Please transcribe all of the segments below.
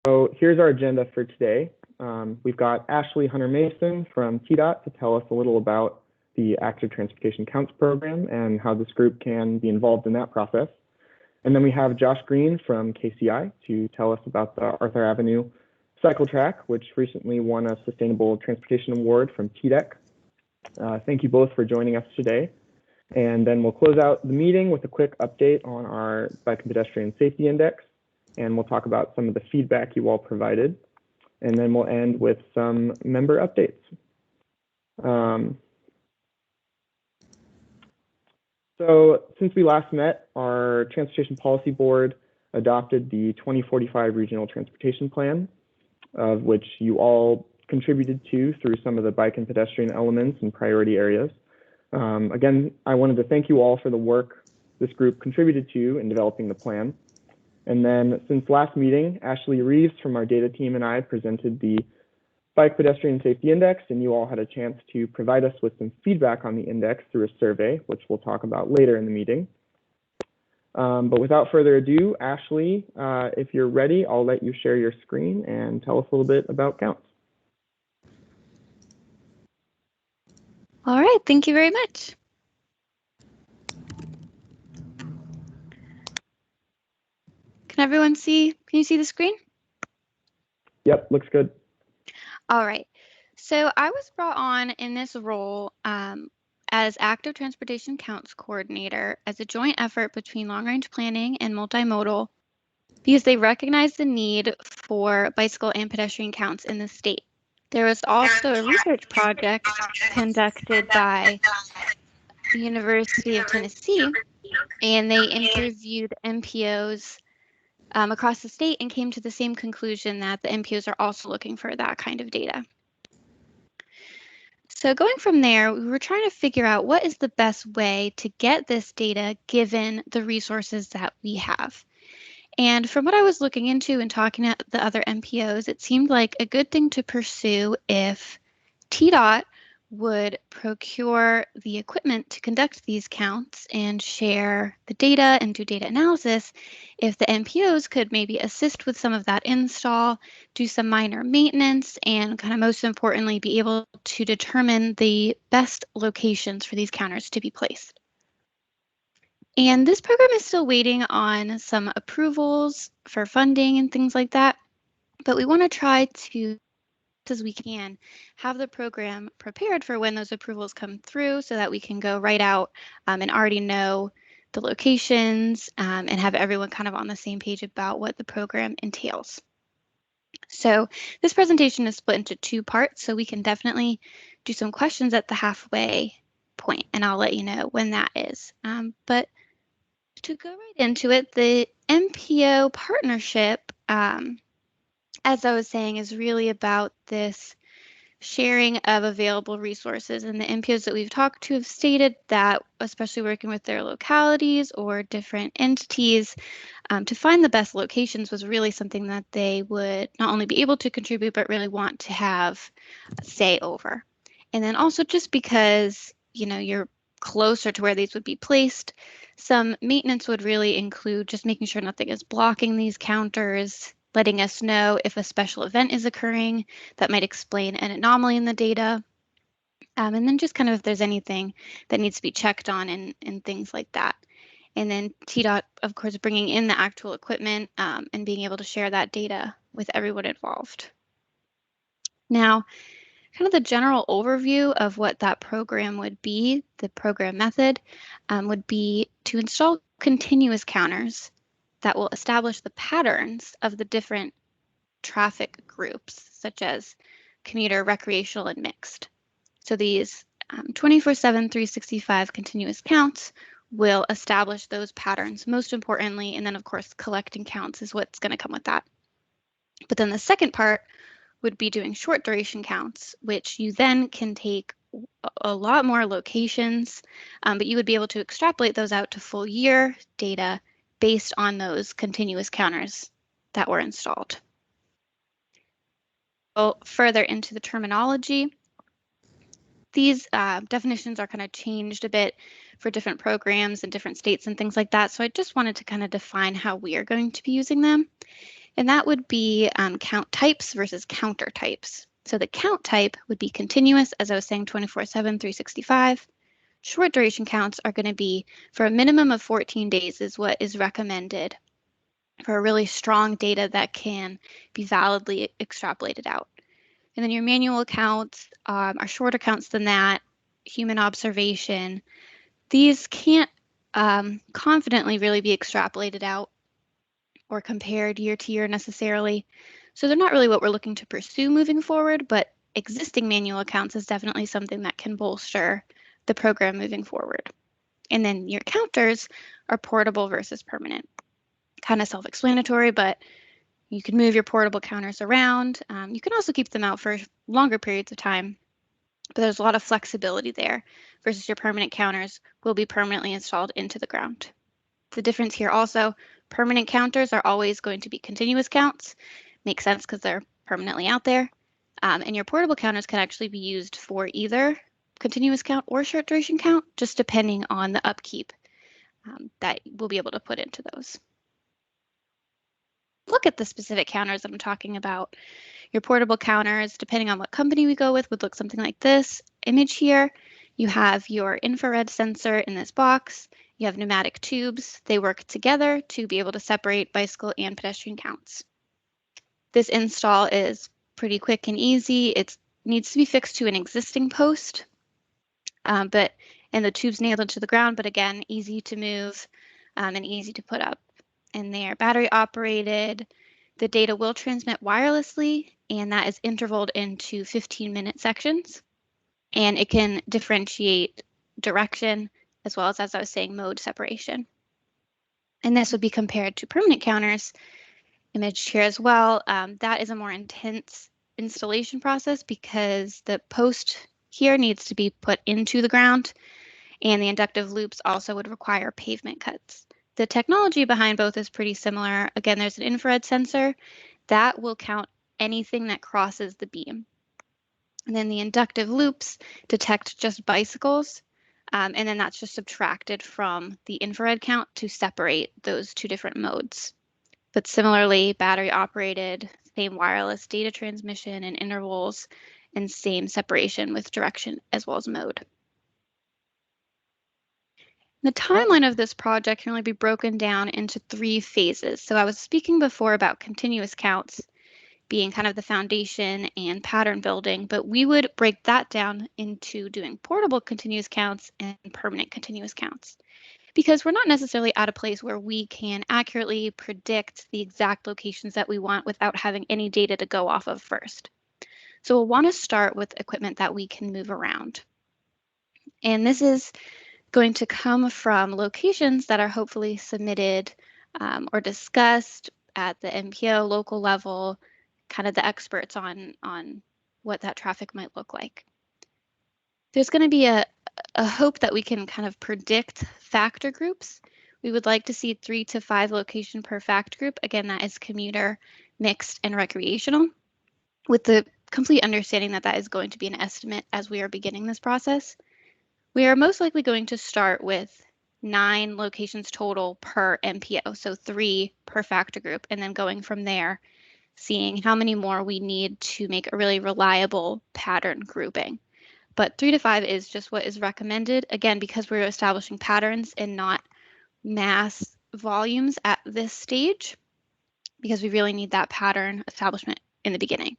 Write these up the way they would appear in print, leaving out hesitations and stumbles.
So here's our agenda for today. We've got Ashley Hunter-Mason from TDOT to tell us a little about the Active Transportation Counts program and how this group can be involved in that process. And then we have Josh Green from KCI to tell us about the Arthur Ave Cycle Track, which recently won a Sustainable Transportation Award from TDEC. Thank you both for joining us today. And then we'll close out the meeting with a quick update on our Bike and Pedestrian Safety Index. And we'll talk about some of the feedback you all provided. And then we'll end with some member updates. So since we last met, our Transportation Policy Board adopted the 2045 Regional Transportation Plan, of which you all contributed to through some of the bike and pedestrian elements and priority areas. Again, I wanted to thank you all for the work this group contributed to in developing the plan. And then since last meeting, Ashley Reeves from our data team and I presented the Bike Pedestrian Safety Index, and you all had a chance to provide us with some feedback on the index through a survey, which we'll talk about later in the meeting. But without further ado, Ashley, if you're ready, I'll let you share your screen and tell us a little bit about counts. All right, thank you very much. Can everyone see? Can you see the screen? Yep, looks good. All right. So I was brought on in this role as Active Transportation Counts Coordinator as a joint effort between long range planning and multimodal because they recognize the need for bicycle and pedestrian counts in the state. There was also a research project conducted by the University of Tennessee, and they interviewed MPOs across the state and came to the same conclusion that the MPOs are also looking for that kind of data. So going from there, we were trying to figure out what is the best way to get this data given the resources that we have. And from what I was looking into and talking to the other MPOs, it seemed like a good thing to pursue if TDOT would procure the equipment to conduct these counts and share the data and do data analysis, if the MPOs could maybe assist with some of that install, do some minor maintenance, and kind of most importantly, be able to determine the best locations for these counters to be placed. And this program is still waiting on some approvals for funding and things like that, but we want to try to, as we can, have the program prepared for when those approvals come through so that we can go right out and already know the locations and have everyone kind of on the same page about what the program entails. So this presentation is split into two parts, so we can definitely do some questions at the halfway point, and I'll let you know when that is. But to go right into it, the Mpo Partnership, as I was saying, is really about this sharing of available resources. And the MPOs that we've talked to have stated that, especially working with their localities or different entities, to find the best locations was really something that they would not only be able to contribute, but really want to have a say over. And then also just because, you know, you're closer to where these would be placed, some maintenance would really include just making sure nothing is blocking these counters, letting us know if a special event is occurring that might explain an anomaly in the data, and then just kind of if there's anything that needs to be checked on and things like that. And then TDOT, of course, bringing in the actual equipment and being able to share that data with everyone involved. Now, kind of the general overview of what that program would be, the program method, would be to install continuous counters that will establish the patterns of the different traffic groups, such as commuter, recreational, and mixed. So these 24/7, 365 continuous counts will establish those patterns, most importantly, and then of course collecting counts is what's going to come with that. But then the second part would be doing short duration counts, which you then can take a lot more locations, but you would be able to extrapolate those out to full year data based on those continuous counters that were installed. Well, further into the terminology, these definitions are kind of changed a bit for different programs and different states and things like that. So I just wanted to kind of define how we are going to be using them. And that would be count types versus counter types. So the count type would be continuous, as I was saying, 24/7, 365. Short duration counts are going to be for a minimum of 14 days is what is recommended for a really strong data that can be validly extrapolated out. And then your manual counts are shorter counts than that, human observation. These can't confidently really be extrapolated out or compared year to year necessarily. So they're not really what we're looking to pursue moving forward, but existing manual accounts is definitely something that can bolster the program moving forward. And then your counters are portable versus permanent. Kind of self-explanatory, but you can move your portable counters around. You can also keep them out for longer periods of time, but there's a lot of flexibility there versus your permanent counters will be permanently installed into the ground. The difference here also, permanent counters are always going to be continuous counts. Makes sense because they're permanently out there. And your portable counters can actually be used for either continuous count or short duration count, just depending on the upkeep that we'll be able to put into those. Look at the specific counters I'm talking about. Your portable counters, depending on what company we go with, would look something like this image here. You have your infrared sensor in this box. You have pneumatic tubes. They work together to be able to separate bicycle and pedestrian counts. This install is pretty quick and easy. It needs to be fixed to an existing post, and the tube's nailed into the ground, but again, easy to move and easy to put up. And they are battery operated. The data will transmit wirelessly, and that is intervaled into 15-minute sections. And it can differentiate direction as well as I was saying, mode separation. And this would be compared to permanent counters, imaged here as well. That is a more intense installation process because the post here needs to be put into the ground, and the inductive loops also would require pavement cuts. The technology behind both is pretty similar. Again, there's an infrared sensor that will count anything that crosses the beam. And then the inductive loops detect just bicycles, and then that's just subtracted from the infrared count to separate those two different modes. But similarly, battery operated, same wireless data transmission and intervals, and same separation with direction as well as mode. The timeline of this project can only be broken down into 3 phases. So I was speaking before about continuous counts being kind of the foundation and pattern building, but we would break that down into doing portable continuous counts and permanent continuous counts, because we're not necessarily at a place where we can accurately predict the exact locations that we want without having any data to go off of first. So we'll want to start with equipment that we can move around. And this is going to come from locations that are hopefully submitted or discussed at the MPO local level, kind of the experts on what that traffic might look like. There's going to be a hope that we can kind of predict factor groups. We would like to see 3 to 5 location per factor group. Again, that is commuter, mixed, and recreational, with the complete understanding that that is going to be an estimate as we are beginning this process. We are most likely going to start with 9 locations total per MPO, so 3 per factor group, and then going from there, seeing how many more we need to make a really reliable pattern grouping. But 3 to 5 is just what is recommended, again, because we're establishing patterns and not mass volumes at this stage, because we really need that pattern establishment in the beginning.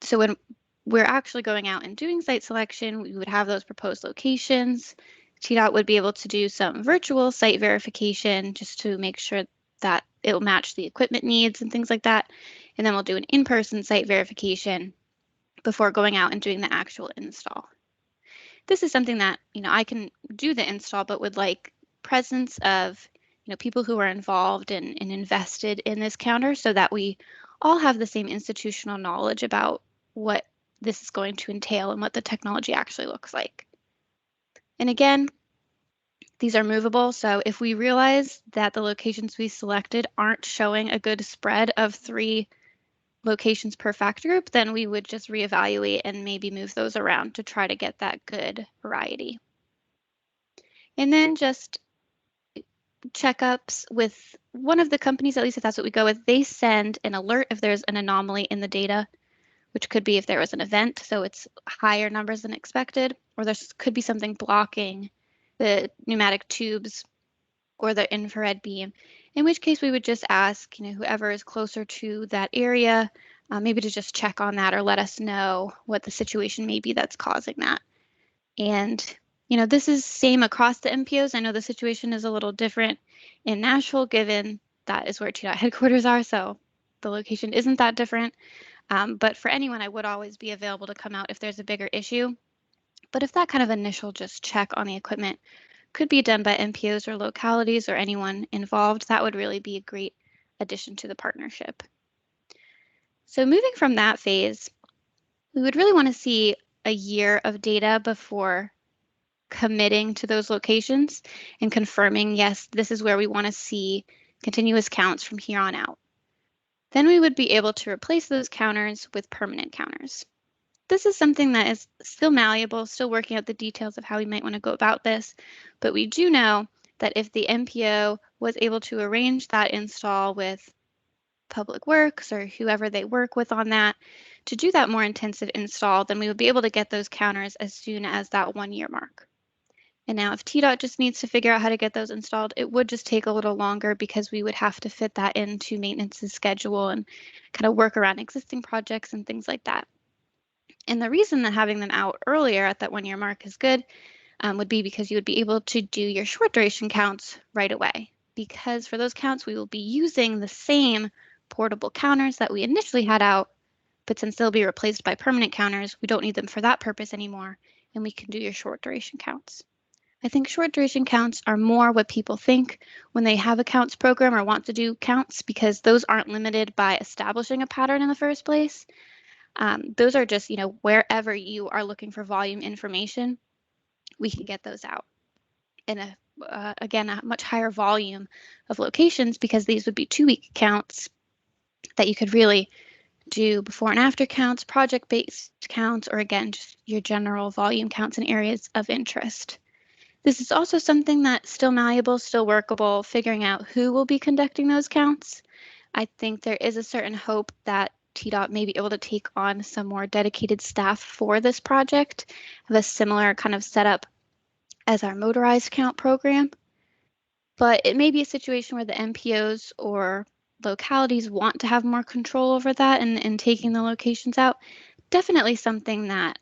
So when we're actually going out and doing site selection, we would have those proposed locations. TDOT would be able to do some virtual site verification just to make sure that it will match the equipment needs and things like that. And then we'll do an in-person site verification before going out and doing the actual install. This is something that, I can do the install, but would like presence of, people who are involved and invested in this counter so that we all have the same institutional knowledge about what this is going to entail and what the technology actually looks like. And again, these are movable. So if we realize that the locations we selected aren't showing a good spread of 3 locations per factor group, then we would just reevaluate and maybe move those around to try to get that good variety. And then just checkups with one of the companies, at least if that's what we go with, they send an alert if there's an anomaly in the data, which could be if there was an event, so it's higher numbers than expected, or there could be something blocking the pneumatic tubes or the infrared beam, in which case we would just ask, whoever is closer to that area, maybe to just check on that or let us know what the situation may be that's causing that. And, this is same across the MPOs. I know the situation is a little different in Nashville, given that is where TDOT headquarters are, so the location isn't that different. But for anyone, I would always be available to come out if there's a bigger issue. But if that kind of initial just check on the equipment could be done by MPOs or localities or anyone involved, that would really be a great addition to the partnership. So moving from that phase, we would really want to see a year of data before committing to those locations and confirming, yes, this is where we want to see continuous counts from here on out. Then we would be able to replace those counters with permanent counters. This is something that is still malleable, still working out the details of how we might want to go about this, but we do know that if the MPO was able to arrange that install with Public Works or whoever they work with on that, to do that more intensive install, then we would be able to get those counters as soon as that 1 year mark. And now if TDOT just needs to figure out how to get those installed, it would just take a little longer because we would have to fit that into maintenance's schedule and kind of work around existing projects and things like that. And the reason that having them out earlier at that 1 year mark is good would be because you would be able to do your short duration counts right away. Because for those counts, we will be using the same portable counters that we initially had out, but since they'll be replaced by permanent counters, we don't need them for that purpose anymore, and we can do your short duration counts. I think short duration counts are more what people think when they have a counts program or want to do counts, because those aren't limited by establishing a pattern in the first place. Those are just, wherever you are looking for volume information, we can get those out in again, a much higher volume of locations, because these would be 2-week counts that you could really do before and after counts, project-based counts, or again, just your general volume counts in areas of interest. This is also something that's still malleable, still workable, figuring out who will be conducting those counts. I think there is a certain hope that TDOT may be able to take on some more dedicated staff for this project, have a similar kind of setup as our motorized count program. But it may be a situation where the MPOs or localities want to have more control over that and taking the locations out. Definitely something that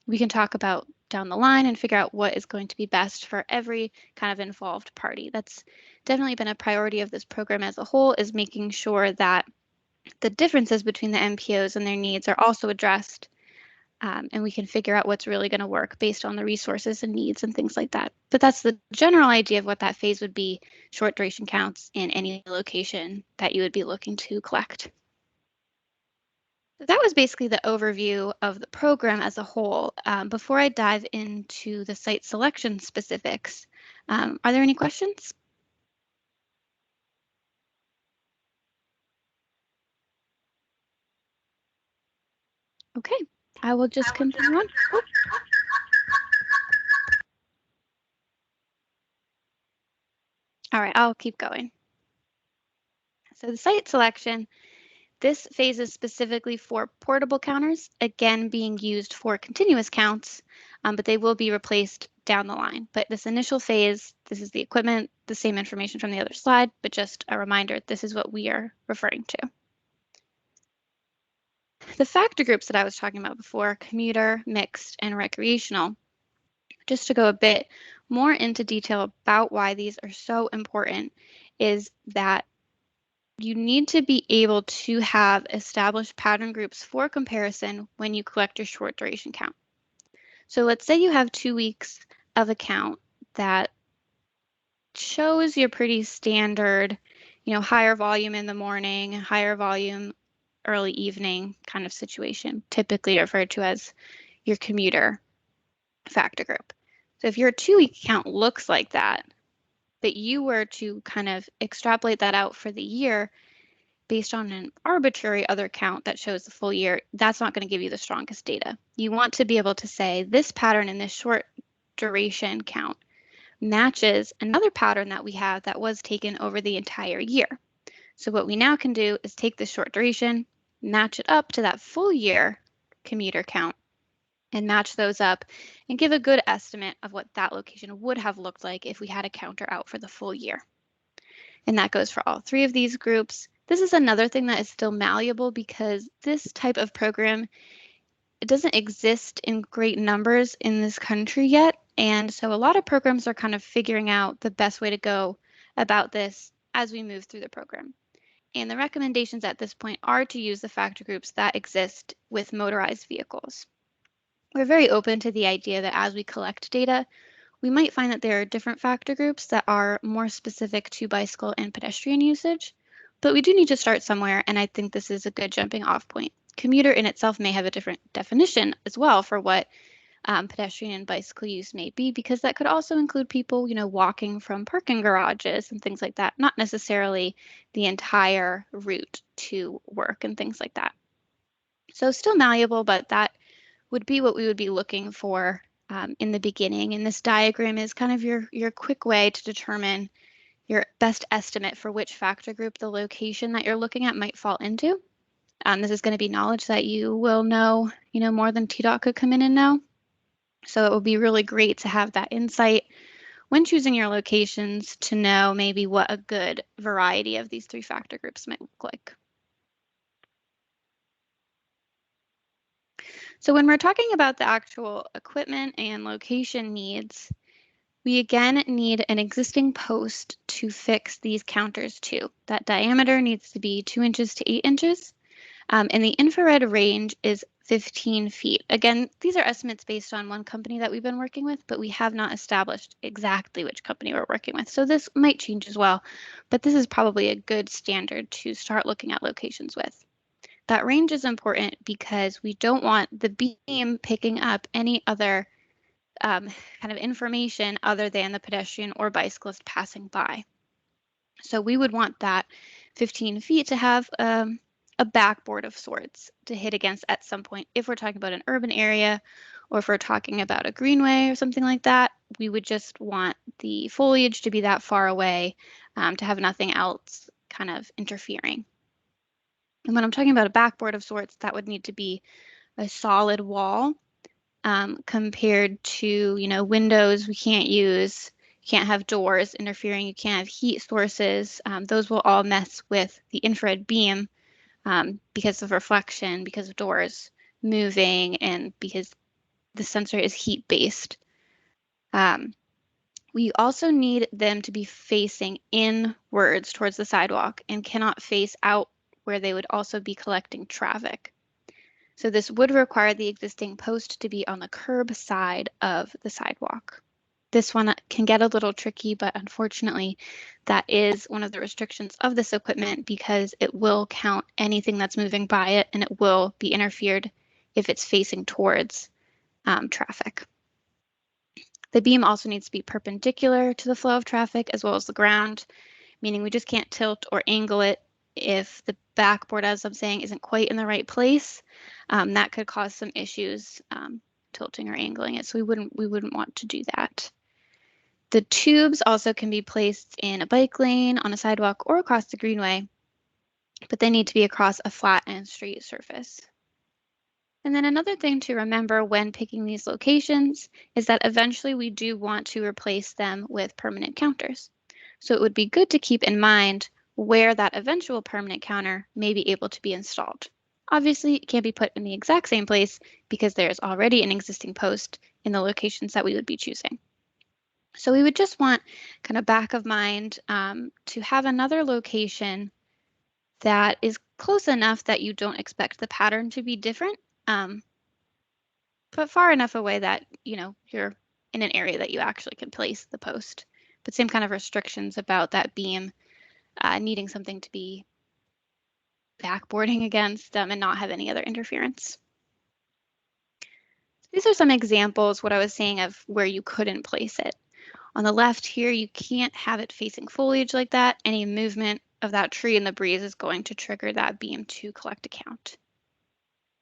we can talk about down the line and figure out what is going to be best for every kind of involved party. That's definitely been a priority of this program as a whole, is making sure that the differences between the MPOs and their needs are also addressed, and we can figure out what's really going to work based on the resources and needs and things like that. But that's the general idea of what that phase would be: short duration counts in any location that you would be looking to collect. So that was basically the overview of the program as a whole. Before I dive into the site selection specifics, are there any questions? Okay, I will just continue on. Oh. All right, I'll keep going. So the site selection, this phase is specifically for portable counters, again being used for continuous counts, but they will be replaced down the line. But this initial phase, this is the equipment, the same information from the other slide, but just a reminder, this is what we are referring to. The factor groups that I was talking about before, commuter, mixed, and recreational, just to go a bit more into detail about why these are so important, is that you need to be able to have established pattern groups for comparison when you collect your short duration count. So let's say you have 2 weeks of a count that shows your pretty standard, higher volume in the morning, higher volume early evening kind of situation, typically referred to as your commuter factor group. So if your 2-week count looks like that, but you were to kind of extrapolate that out for the year based on an arbitrary other count that shows the full year, that's not going to give you the strongest data. You want to be able to say this pattern in this short duration count matches another pattern that we have that was taken over the entire year. So what we now can do is take this short duration, match it up to that full year commuter count, and match those up and give a good estimate of what that location would have looked like if we had a counter out for the full year. And that goes for all three of these groups. This is another thing that is still malleable because this type of program, it doesn't exist in great numbers in this country yet. And so a lot of programs are kind of figuring out the best way to go about this as we move through the program. And the recommendations at this point are to use the factor groups that exist with motorized vehicles. We're very open to the idea that as we collect data, we might find that there are different factor groups that are more specific to bicycle and pedestrian usage, but we do need to start somewhere, and I think this is a good jumping off point. Commuter in itself may have a different definition as well for what pedestrian and bicycle use may be, because that could also include people, walking from parking garages and things like that, not necessarily the entire route to work and things like that. So still malleable, but that would be what we would be looking for in the beginning. And this diagram is kind of your quick way to determine your best estimate for which factor group the location that you're looking at might fall into. This is going to be knowledge that you will know, more than TDOT could come in and know. So it would be really great to have that insight when choosing your locations to know maybe what a good variety of these three factor groups might look like. So when we're talking about the actual equipment and location needs, we again need an existing post to fix these counters to. That diameter needs to be 2 inches to 8 inches. And the infrared range is 15 feet. Again, these are estimates based on one company that we've been working with, but we have not established exactly which company we're working with. So this might change as well, but this is probably a good standard to start looking at locations with. That range is important because we don't want the beam picking up any other kind of information other than the pedestrian or bicyclist passing by. So we would want that 15 feet to have a backboard of sorts to hit against at some point. If we're talking about an urban area, or if we're talking about a greenway or something like that, we would just want the foliage to be that far away to have nothing else kind of interfering. And when I'm talking about a backboard of sorts, that would need to be a solid wall compared to, windows we can't use. You can't have doors interfering. You can't have heat sources. Those will all mess with the infrared beam because of reflection, because of doors moving, and because the sensor is heat-based. We also need them to be facing inwards towards the sidewalk and cannot face out where they would also be collecting traffic. So this would require the existing post to be on the curb side of the sidewalk. This one can get a little tricky, but unfortunately, that is one of the restrictions of this equipment because it will count anything that's moving by it and it will be interfered if it's facing towards traffic. The beam also needs to be perpendicular to the flow of traffic as well as the ground, meaning we just can't tilt or angle it if the backboard, as I'm saying, isn't quite in the right place. That could cause some issues tilting or angling it, so we wouldn't want to do that. The tubes also can be placed in a bike lane, on a sidewalk, or across the greenway, but they need to be across a flat and straight surface. And then another thing to remember when picking these locations is that eventually we do want to replace them with permanent counters. So it would be good to keep in mind where that eventual permanent counter may be able to be installed. Obviously, it can't be put in the exact same place because there's already an existing post in the locations that we would be choosing. So we would just want kind of back of mind to have another location that is close enough that you don't expect the pattern to be different, but far enough away that, you're in an area that you actually can place the post. But same kind of restrictions about that beam needing something to be backboarding against and not have any other interference. These are some examples, what I was saying, of where you couldn't place it. On the left here, you can't have it facing foliage like that. Any movement of that tree in the breeze is going to trigger that beam to collect a count.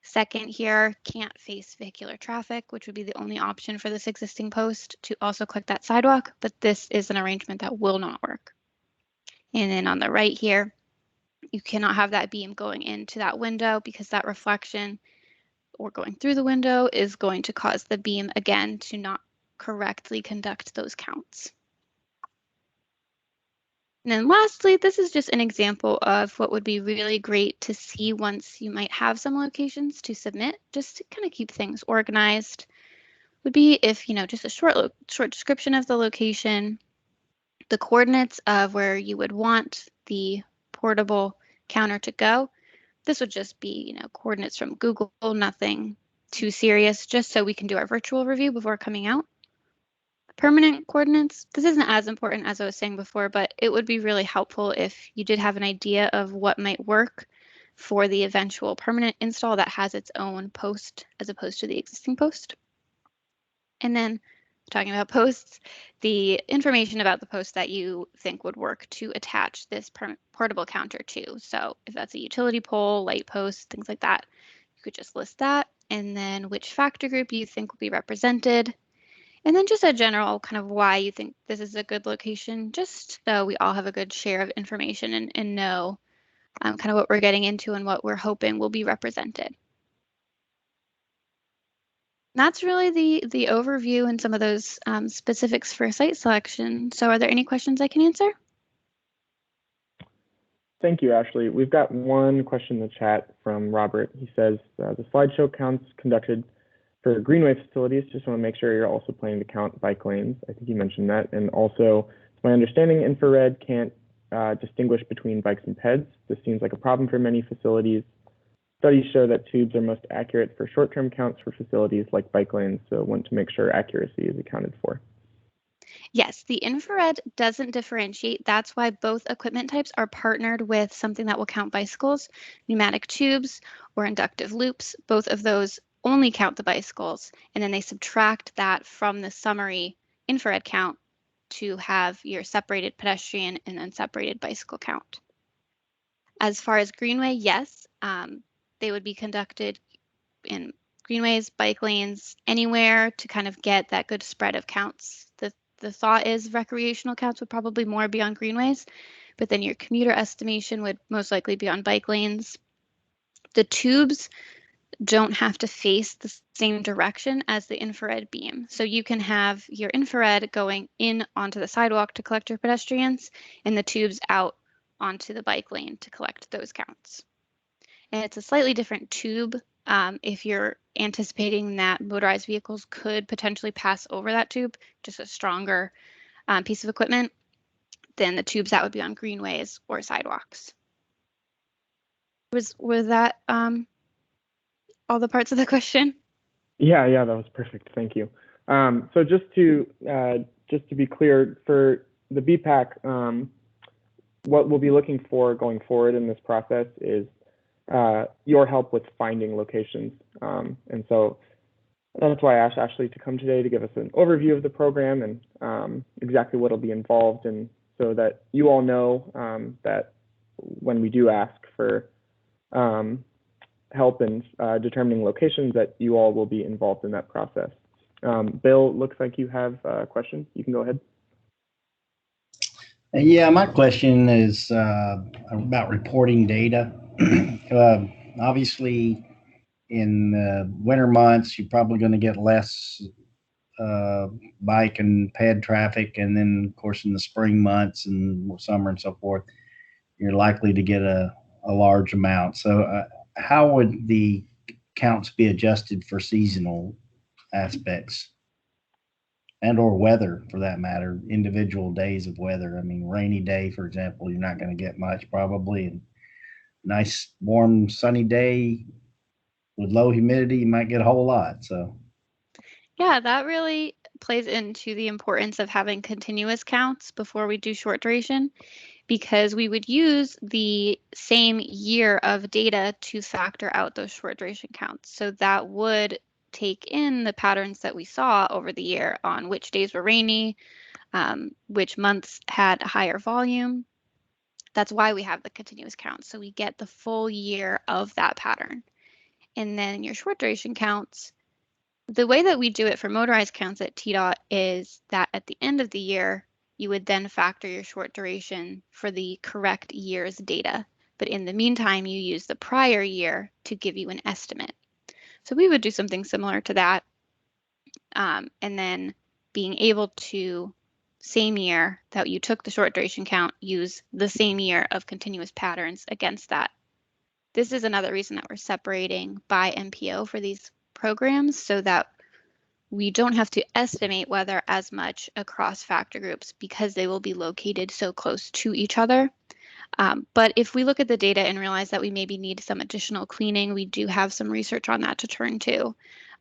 Second here, can't face vehicular traffic, which would be the only option for this existing post to also collect that sidewalk, but this is an arrangement that will not work. And then on the right here, you cannot have that beam going into that window because that reflection or going through the window is going to cause the beam again to not correctly conduct those counts. And then lastly, this is just an example of what would be really great to see once you might have some locations to submit, just to kind of keep things organized, would be if, just a short description of the location, the coordinates of where you would want the portable counter to go. This would just be, coordinates from Google, nothing too serious, just so we can do our virtual review before coming out. Permanent coordinates, this isn't as important as I was saying before, but it would be really helpful if you did have an idea of what might work for the eventual permanent install that has its own post as opposed to the existing post. And then talking about posts, the information about the post that you think would work to attach this portable counter to. So if that's a utility pole, light post, things like that, you could just list that. And then which factor group you think will be represented. And then just a general kind of why you think this is a good location, just so we all have a good share of information and know kind of what we're getting into and what we're hoping will be represented. That's really the overview and some of those specifics for site selection. So are there any questions I can answer? Thank you, Ashley. We've got one question in the chat from Robert. He says, the slideshow counts conducted for greenway facilities. Just want to make sure you're also planning to count bike lanes. I think you mentioned that. And also, it's my understanding infrared can't distinguish between bikes and peds. This seems like a problem for many facilities. Studies show that tubes are most accurate for short-term counts for facilities like bike lanes, so want to make sure accuracy is accounted for. Yes, the infrared doesn't differentiate. That's why both equipment types are partnered with something that will count bicycles, pneumatic tubes, or inductive loops. Both of those only count the bicycles, and then they subtract that from the summary infrared count to have your separated pedestrian and unseparated bicycle count. As far as greenway, yes, they would be conducted in greenways, bike lanes, anywhere to kind of get that good spread of counts. The thought is recreational counts would probably more be on greenways, but then your commuter estimation would most likely be on bike lanes. The tubes don't have to face the same direction as the infrared beam. So you can have your infrared going in onto the sidewalk to collect your pedestrians and the tubes out onto the bike lane to collect those counts. And it's a slightly different tube if you're anticipating that motorized vehicles could potentially pass over that tube, just a stronger piece of equipment than the tubes that would be on greenways or sidewalks. Was that all the parts of the question? Yeah, that was perfect. Thank you. So just to be clear, for the BPAC, what we'll be looking for going forward in this process is your help with finding locations. And so that's why I asked Ashley to come today to give us an overview of the program and exactly what will be involved, and so that you all know that when we do ask for help in determining locations, that you all will be involved in that process. Bill, looks like you have a question. You can go ahead. Yeah, my question is about reporting data. Obviously, in the winter months, you're probably going to get less bike and ped traffic. And then, of course, in the spring months and summer and so forth, you're likely to get a large amount. So how would the counts be adjusted for seasonal aspects and or weather, for that matter, individual days of weather? I mean, rainy day, for example, you're not going to get much probably. And nice, warm, sunny day with low humidity, you might get a whole lot. So yeah, that really plays into the importance of having continuous counts before we do short duration, because we would use the same year of data to factor out those short duration counts. So that would take in the patterns that we saw over the year on which days were rainy, which months had a higher volume. That's why we have the continuous count. So we get the full year of that pattern. and then your short duration counts. The way that we do it for motorized counts at TDOT is that at the end of the year, you would then factor your short duration for the correct year's data. But in the meantime, you use the prior year to give you an estimate. So we would do something similar to that. And then being able to, same year that you took the short duration count, use the same year of continuous patterns against that. This is another reason that we're separating by MPO for these programs, so that we don't have to estimate weather as much across factor groups because they will be located so close to each other. But if we look at the data and realize that we maybe need some additional cleaning, we do have some research on that to turn to,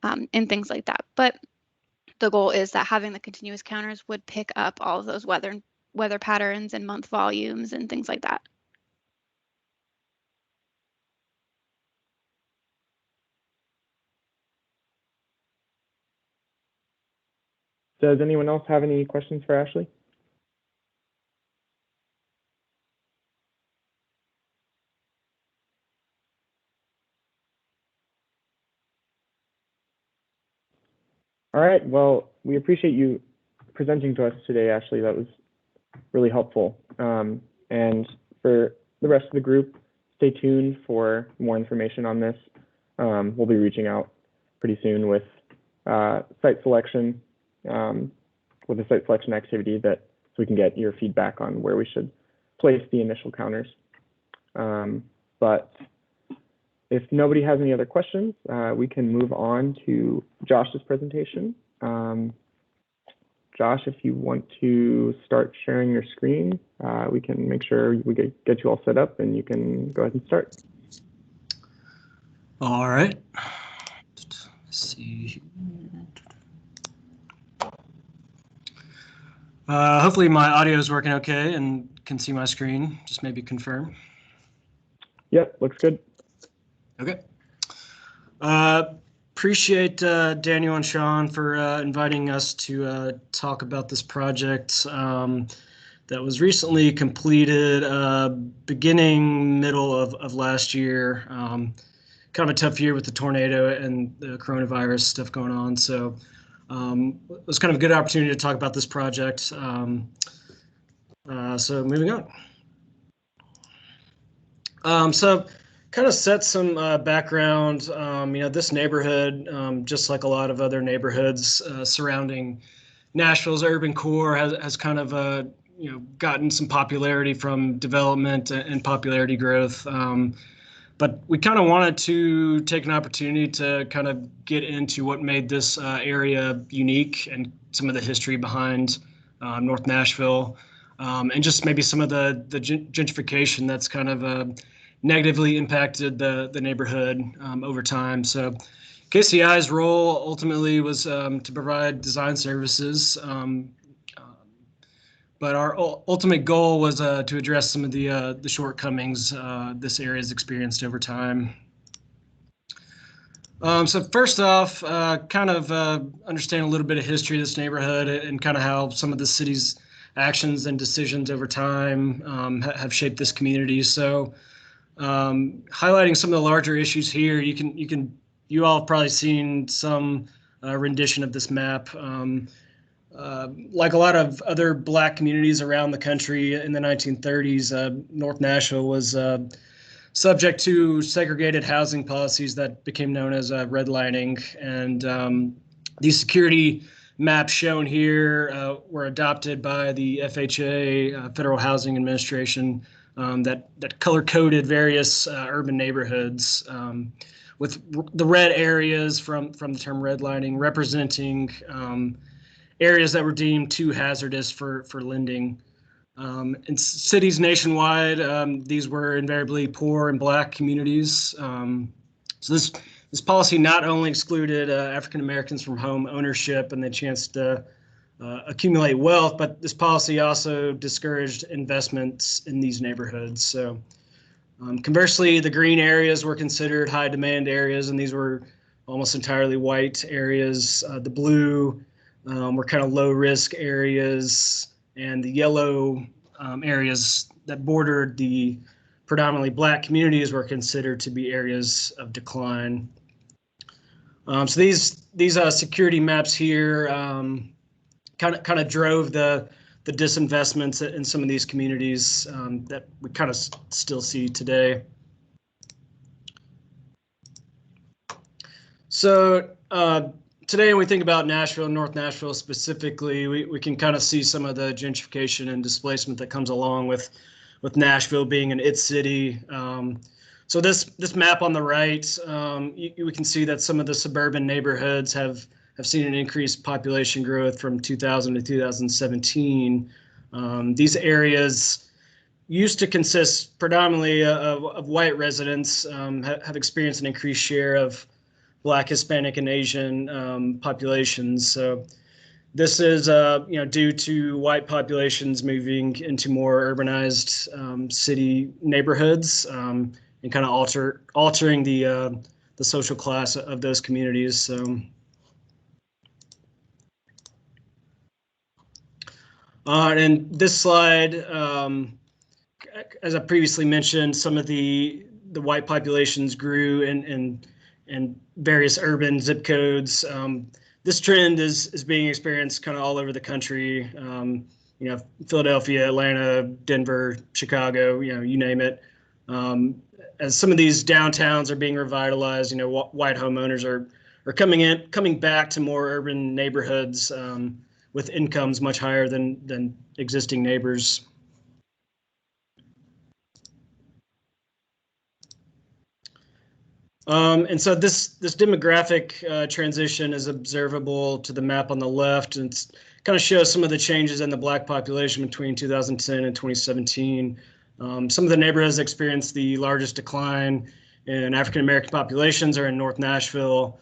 and things like that. But the goal is that having the continuous counters would pick up all of those weather patterns and month volumes and things like that. Does anyone else have any questions for Ashley? All right, well, we appreciate you presenting to us today, Ashley. That was really helpful. And for the rest of the group, stay tuned for more information on this. We'll be reaching out pretty soon with site selection, with a site selection activity so we can get your feedback on where we should place the initial counters. But if nobody has any other questions, we can move on to Josh's presentation. Josh, if you want to start sharing your screen, we can make sure we get you all set up and you can go ahead and start. All right. Let's see. Hopefully my audio is working okay and can see my screen. Just maybe confirm. Yep, looks good. Okay. Appreciate Daniel and Sean for inviting us to talk about this project that was recently completed middle of last year. Kind of a tough year with the tornado and the coronavirus stuff going on. So it was kind of a good opportunity to talk about this project. So moving on. So kind of set some background. This neighborhood, just like a lot of other neighborhoods surrounding Nashville's urban core, has kind of gotten some popularity from development and popularity growth. But we kind of wanted to take an opportunity to kind of get into what made this area unique and some of the history behind North Nashville, and just maybe some of the gentrification that's kind of negatively impacted the neighborhood over time. So KCI's role ultimately was to provide design services, but our ultimate goal was to address some of the shortcomings this area has experienced over time. So first off, kind of understand a little bit of history of this neighborhood and kind of how some of the city's actions and decisions over time have shaped this community. So highlighting some of the larger issues here, you all have probably seen some rendition of this map. Like a lot of other Black communities around the country in the 1930s, North Nashville was subject to segregated housing policies that became known as redlining. And these security maps shown here were adopted by the FHA, Federal Housing Administration, that color-coded various urban neighborhoods, with the red areas from the term redlining representing areas that were deemed too hazardous for lending. In cities nationwide, these were invariably poor and Black communities. So this policy not only excluded African Americans from home ownership and the chance to accumulate wealth, but this policy also discouraged investments in these neighborhoods. So conversely, the green areas were considered high demand areas, and these were almost entirely white areas. The blue were kind of low risk areas, and the yellow areas that bordered the predominantly Black communities were considered to be areas of decline. So these security maps here kind of drove the disinvestments in some of these communities that we kind of still see today. So today, when we think about Nashville, North Nashville specifically, we can kind of see some of the gentrification and displacement that comes along with Nashville being an it city. So this map on the right, we can see that some of the suburban neighborhoods have seen an increased population growth from 2000 to 2017. These areas used to consist predominantly of white residents, have experienced an increased share of Black, Hispanic, and Asian populations. So this is due to white populations moving into more urbanized city neighborhoods and kind of altering the social class of those communities. So. And this slide, as I previously mentioned, some of the white populations grew in various urban zip codes. This trend is being experienced kind of all over the country. Philadelphia, Atlanta, Denver, Chicago, you name it. As some of these downtowns are being revitalized, white homeowners are coming back to more urban neighborhoods with incomes much higher than existing neighbors. And so this demographic transition is observable to the map on the left, and it kind of shows some of the changes in the Black population between 2010 and 2017. Some of the neighborhoods that experienced the largest decline in African American populations are in North Nashville,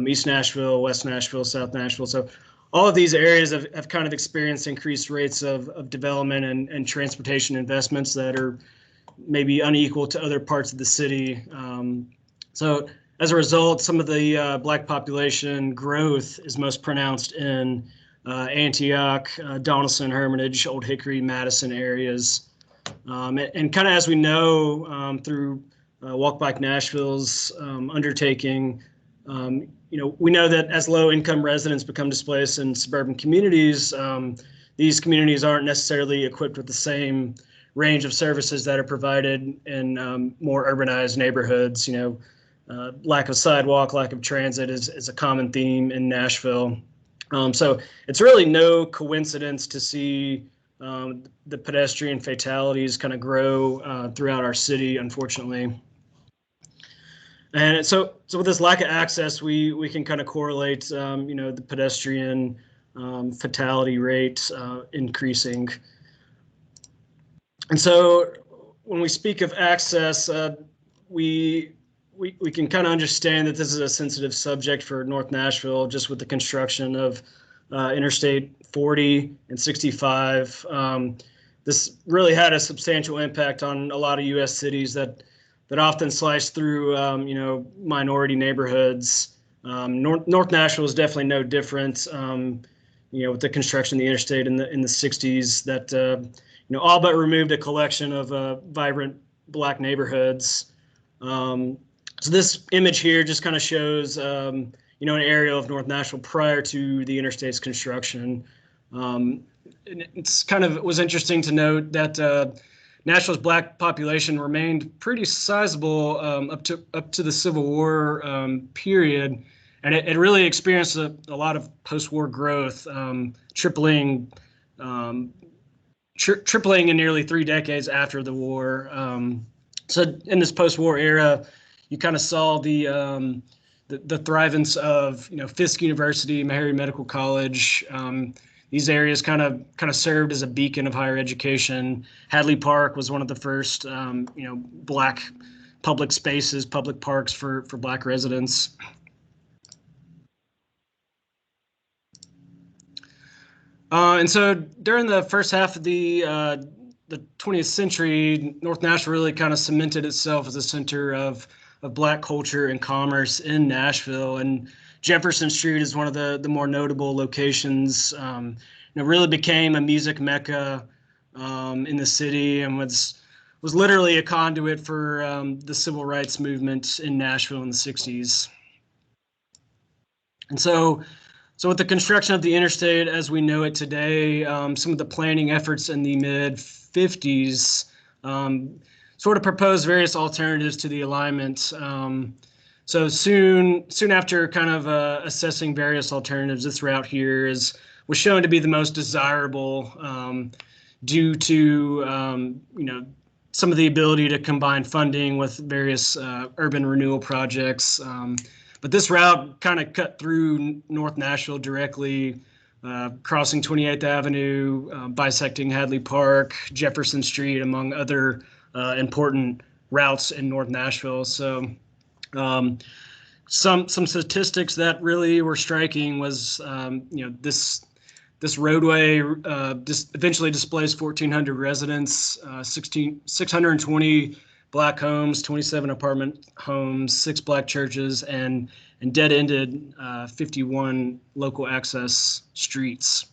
East Nashville, West Nashville, South Nashville. So all of these areas have kind of experienced increased rates of development and transportation investments that are maybe unequal to other parts of the city. So as a result, some of the Black population growth is most pronounced in Antioch, Donaldson, Hermitage, Old Hickory, Madison areas. And kind of as we know through Walk Bike Nashville's undertaking, we know that as low-income residents become displaced in suburban communities, these communities aren't necessarily equipped with the same range of services that are provided in more urbanized neighborhoods. Lack of sidewalk, lack of transit is a common theme in Nashville. So it's really no coincidence to see the pedestrian fatalities kind of grow throughout our city, unfortunately. And so with this lack of access, we can kind of correlate, the pedestrian fatality rate increasing. And so when we speak of access, we can kind of understand that this is a sensitive subject for North Nashville, just with the construction of Interstate 40 and 65. This really had a substantial impact on a lot of U.S. cities that often slice through, minority neighborhoods. North Nashville is definitely no different. With the construction of the interstate in the 60s, that all but removed a collection of vibrant Black neighborhoods. So this image here just kind of shows, an area of North Nashville prior to the interstate's construction. It was interesting to note that Nashville's Black population remained pretty sizable up to the Civil War period, and it really experienced a lot of post-war growth, tripling in nearly 3 decades after the war. So in this post-war era, you kind of saw the thrivance of Fisk University, Meharry Medical College. These areas kind of served as a beacon of higher education. Hadley Park was one of the first Black public spaces, public parks for Black residents. And so during the first half of the 20th century, North Nashville really kind of cemented itself as a center of Black culture and commerce in Nashville. And Jefferson Street is one of the more notable locations. It really became a music mecca in the city, and was literally a conduit for the civil rights movement in Nashville in the 60s. And so with the construction of the interstate as we know it today, some of the planning efforts in the mid-50s sort of proposed various alternatives to the alignment. So soon after kind of assessing various alternatives, this route here was shown to be the most desirable due to some of the ability to combine funding with various urban renewal projects. But this route kind of cut through North Nashville directly, crossing 28th Avenue, bisecting Hadley Park, Jefferson Street, among other important routes in North Nashville. So some statistics that really were striking was this roadway eventually displaced 1,400 residents, 620 Black homes, 27 apartment homes, 6 Black churches, and dead-ended 51 local access streets.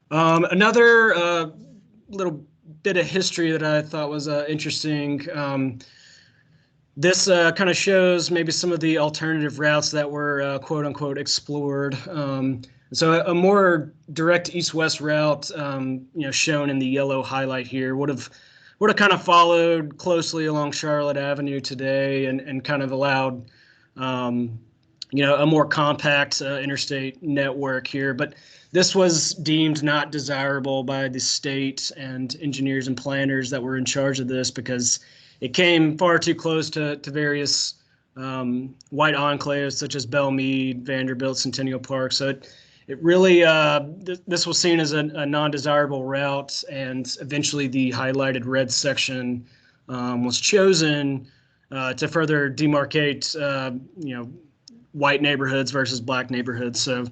Another little bit of history that I thought was interesting. This kind of shows maybe some of the alternative routes that were quote unquote explored. So a more direct east-west route, shown in the yellow highlight here, would have kind of followed closely along Charlotte Avenue today, and kind of allowed, a more compact interstate network here. But this was deemed not desirable by the state and engineers and planners that were in charge of this, because it came far too close to various white enclaves such as Belmead, Vanderbilt, Centennial Park. So it really, this was seen as a non-desirable route, and eventually the highlighted red section was chosen to further demarcate, white neighborhoods versus Black neighborhoods. So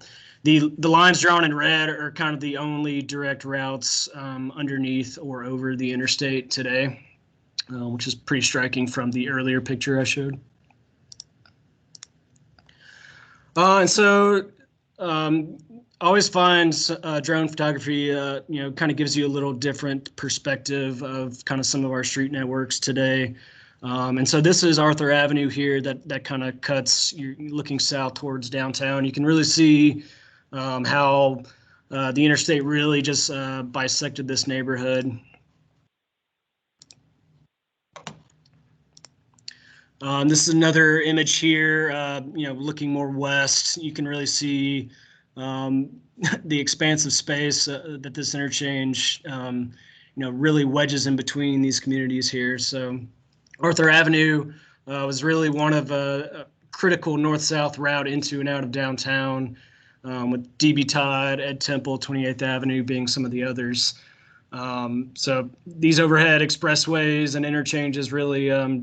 the lines drawn in red are kind of the only direct routes underneath or over the interstate today, which is pretty striking from the earlier picture I showed. And so always find drone photography, kind of gives you a little different perspective of kind of some of our street networks today. And so this is Arthur Avenue here that kind of cuts, you're looking south towards downtown. You can really see how the interstate really just bisected this neighborhood. This is another image here, looking more west. You can really see the expansive space that this interchange, really wedges in between these communities here. So Arthur Avenue was really one of a critical north-south route into and out of downtown, with D.B. Todd, Ed Temple, 28th Avenue being some of the others. So these overhead expressways and interchanges really, at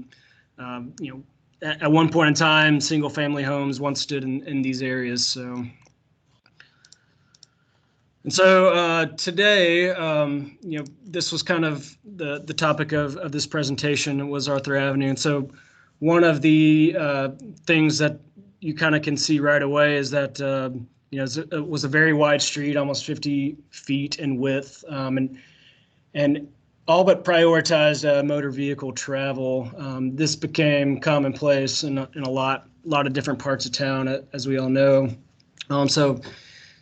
one point in time, single-family homes once stood in these areas. So. And so today, this was kind of the topic of this presentation was Arthur Avenue. And so one of the things that you kind of can see right away is that, it was a very wide street, almost 50 feet in width, and all but prioritized motor vehicle travel. This became commonplace in a lot of different parts of town, as we all know. So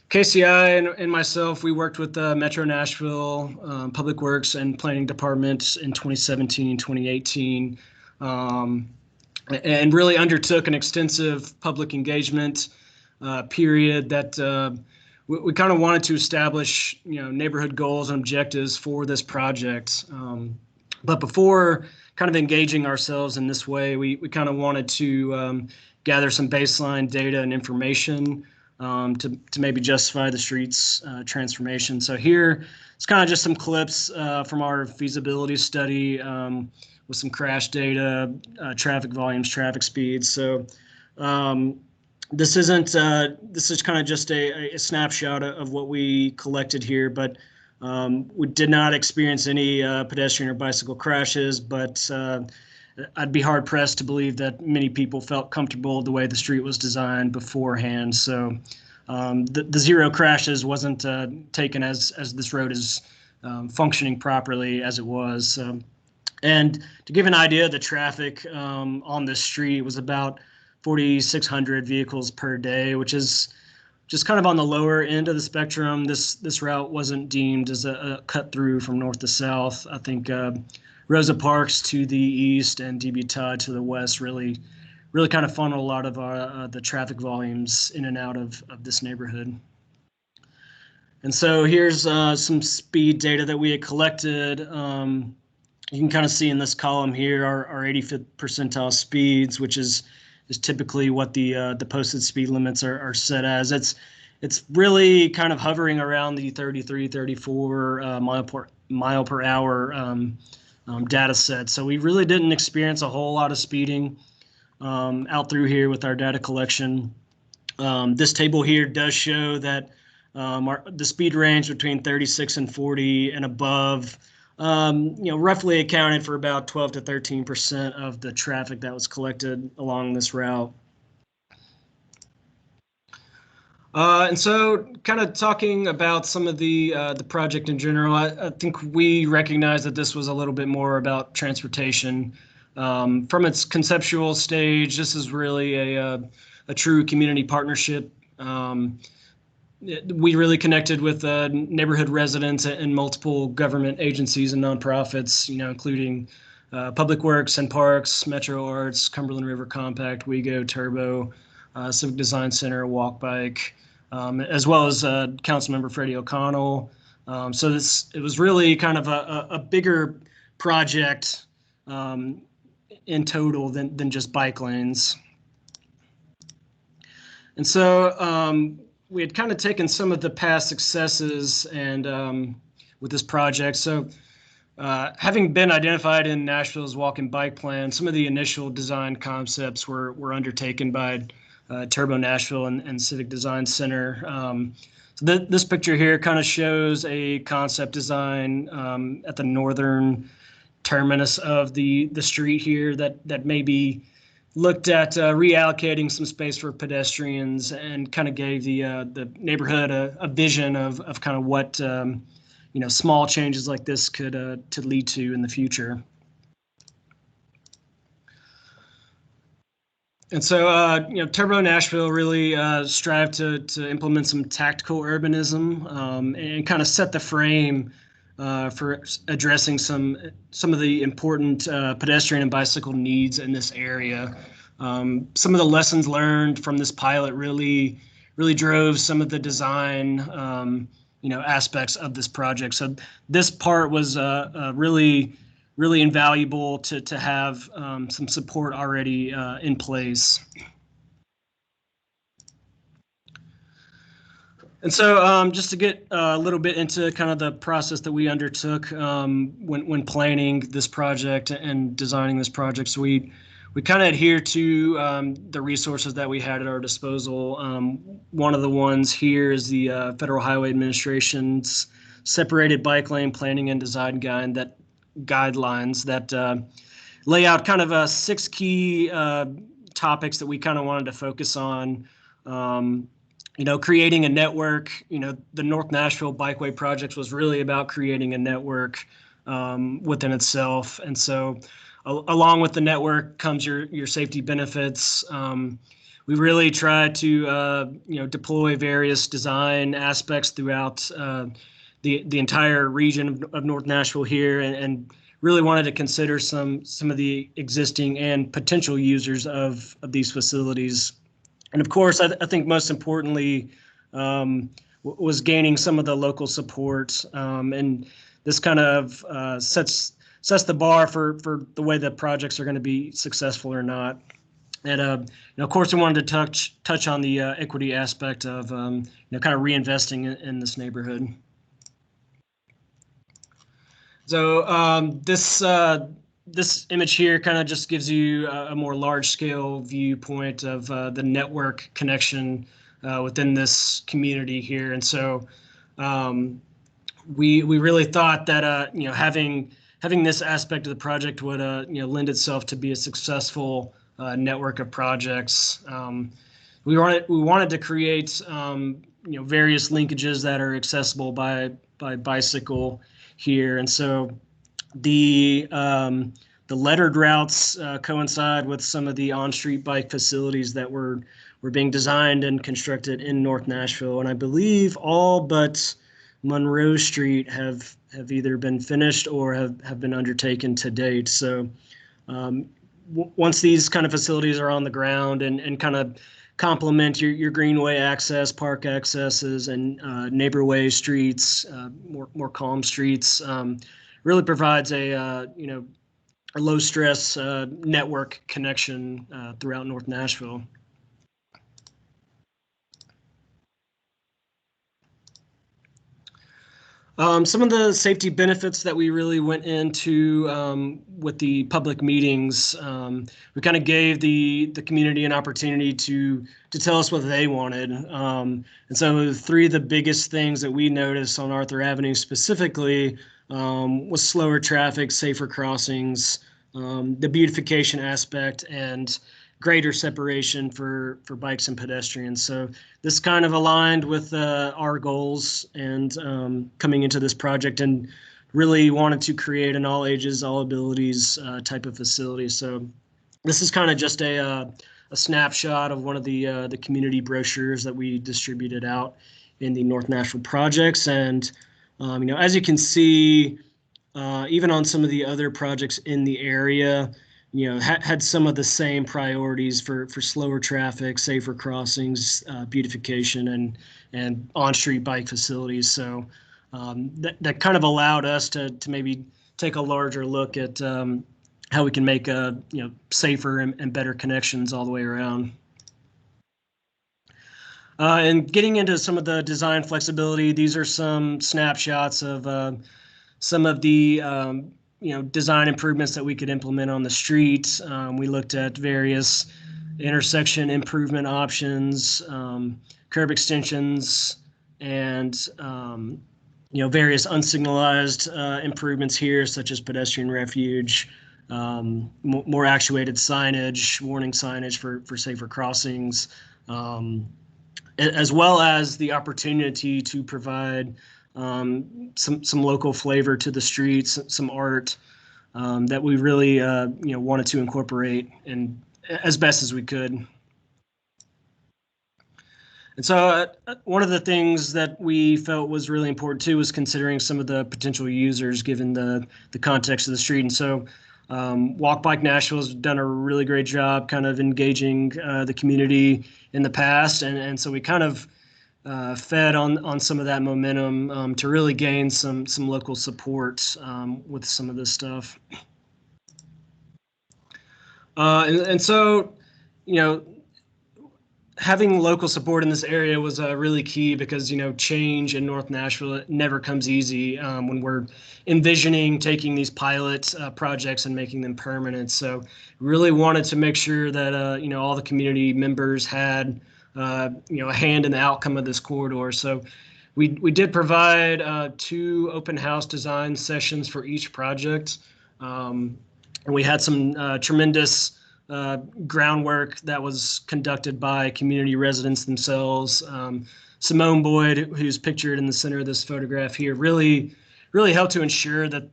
KCI and myself, we worked with Metro Nashville Public Works and Planning Department in 2017, 2018, and really undertook an extensive public engagement period that we kind of wanted to establish, neighborhood goals and objectives for this project. But before kind of engaging ourselves in this way, we kind of wanted to gather some baseline data and information to maybe justify the street's transformation. So here, it's kind of just some clips from our feasibility study with some crash data, traffic volumes, traffic speeds. So this is kind of just a snapshot of what we collected here, but we did not experience any pedestrian or bicycle crashes, but I'd be hard pressed to believe that many people felt comfortable the way the street was designed beforehand. So the zero crashes wasn't taken as this road is functioning properly as it was. And to give an idea, the traffic on this street was about 4,600 vehicles per day, which is just kind of on the lower end of the spectrum. This route wasn't deemed as a cut through from north to south. I think Rosa Parks to the east and DB Todd to the west really kind of funnel a lot of the traffic volumes in and out of this neighborhood. And so here's some speed data that we had collected. You can kind of see in this column here our 85th percentile speeds, which is typically what the posted speed limits are set as. It's really kind of hovering around the 33, 34 mile per hour data set. So we really didn't experience a whole lot of speeding out through here with our data collection. This table here does show that the speed range between 36 and 40 and above, roughly accounted for about 12 to 13% of the traffic that was collected along this route. And so kind of talking about some of the project in general, I think we recognize that this was a little bit more about transportation. From its conceptual stage, this is really a true community partnership. We really connected with neighborhood residents and multiple government agencies and nonprofits, including Public Works and Parks, Metro Arts, Cumberland River Compact, WeGo, Turbo, Civic Design Center, Walk Bike, as well as Councilmember Freddie O'Connell. So it was really kind of a bigger project in total than just bike lanes. And so we had kind of taken some of the past successes and with this project. So having been identified in Nashville's walk and bike plan, some of the initial design concepts were undertaken by Turbo Nashville and Civic Design Center. So this picture here kind of shows a concept design at the northern terminus of the street here that maybe looked at reallocating some space for pedestrians and kind of gave the neighborhood a vision of kind of what small changes like this could lead to in the future. And so Turbo Nashville really strived to implement some tactical urbanism and kind of set the frame for addressing some of the important pedestrian and bicycle needs in this area. Some of the lessons learned from this pilot really drove some of the design aspects of this project. So this part was really invaluable to have some support already in place. And so just to get a little bit into kind of the process that we undertook when planning this project and designing this project, so we kind of adhere to the resources that we had at our disposal. One of the ones here is the Federal Highway Administration's separated bike lane planning and design guidelines that lay out kind of 6 key topics that we kind of wanted to focus on. Creating a network. The North Nashville Bikeway Project was really about creating a network within itself. And so along with the network comes your safety benefits. We really tried to deploy various design aspects throughout the entire region of North Nashville here, and really wanted to consider some of the existing and potential users of these facilities. And of course, I think most importantly was gaining some of the local support, and this kind of sets the bar for the way that projects are going to be successful or not. And of course, we wanted to touch on the equity aspect of kind of reinvesting in this neighborhood. So this image here kind of just gives you a more large-scale viewpoint of the network connection within this community here. And so we really thought that having this aspect of the project would lend itself to be a successful network of projects. We wanted to create various linkages that are accessible by bicycle here, and so the lettered routes coincide with some of the on-street bike facilities that were being designed and constructed in North Nashville. And I believe all but Monroe Street have either been finished or have been undertaken to date. So once these kind of facilities are on the ground and kind of complement your greenway access, park accesses, and neighborway streets, more calm streets, really provides a low stress network connection throughout North Nashville. Some of the safety benefits that we really went into with the public meetings, we kind of gave the community an opportunity to tell us what they wanted. And so 3 of the biggest things that we noticed on Arthur Avenue specifically was slower traffic, safer crossings, the beautification aspect, and greater separation for bikes and pedestrians. So this kind of aligned with our goals and coming into this project, and really wanted to create an all ages, all abilities type of facility. So this is kind of just a snapshot of one of the community brochures that we distributed out in the North Nashville projects. And as you can see, even on some of the other projects in the area, had some of the same priorities for slower traffic, safer crossings, beautification, and on-street bike facilities. So that kind of allowed us to maybe take a larger look at how we can make safer and better connections all the way around. And getting into some of the design flexibility, these are some snapshots of some of the design improvements that we could implement on the street. We looked at various intersection improvement options, curb extensions, and various unsignalized improvements here, such as pedestrian refuge, more actuated signage, warning signage for safer crossings, as well as the opportunity to provide some local flavor to the streets, some art that we really wanted to incorporate and as best as we could. And so one of the things that we felt was really important too was considering some of the potential users given the context of the street. And so Walk Bike Nashville has done a really great job kind of engaging the community in the past, and so we kind of fed on some of that momentum to really gain some local support with some of this stuff. And so, having local support in this area was really key because, change in North Nashville, it never comes easy when we're envisioning taking these pilot projects and making them permanent. So really wanted to make sure that, all the community members had a hand in the outcome of this corridor. So we did provide 2 open house design sessions for each project. And we had some tremendous groundwork that was conducted by community residents themselves. Simone Boyd, who's pictured in the center of this photograph here, really helped to ensure that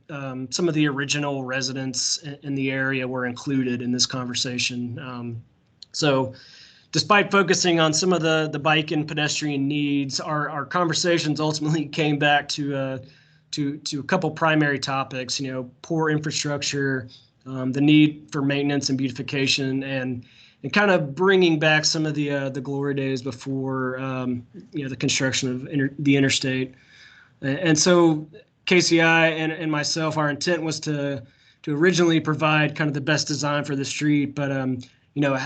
some of the original residents in the area were included in this conversation. So despite focusing on some of the bike and pedestrian needs, our conversations ultimately came back to a couple primary topics, poor infrastructure, the need for maintenance and beautification, and kind of bringing back some of the glory days before the construction of the interstate. And so KCI and myself, our intent was to originally provide kind of the best design for the street, but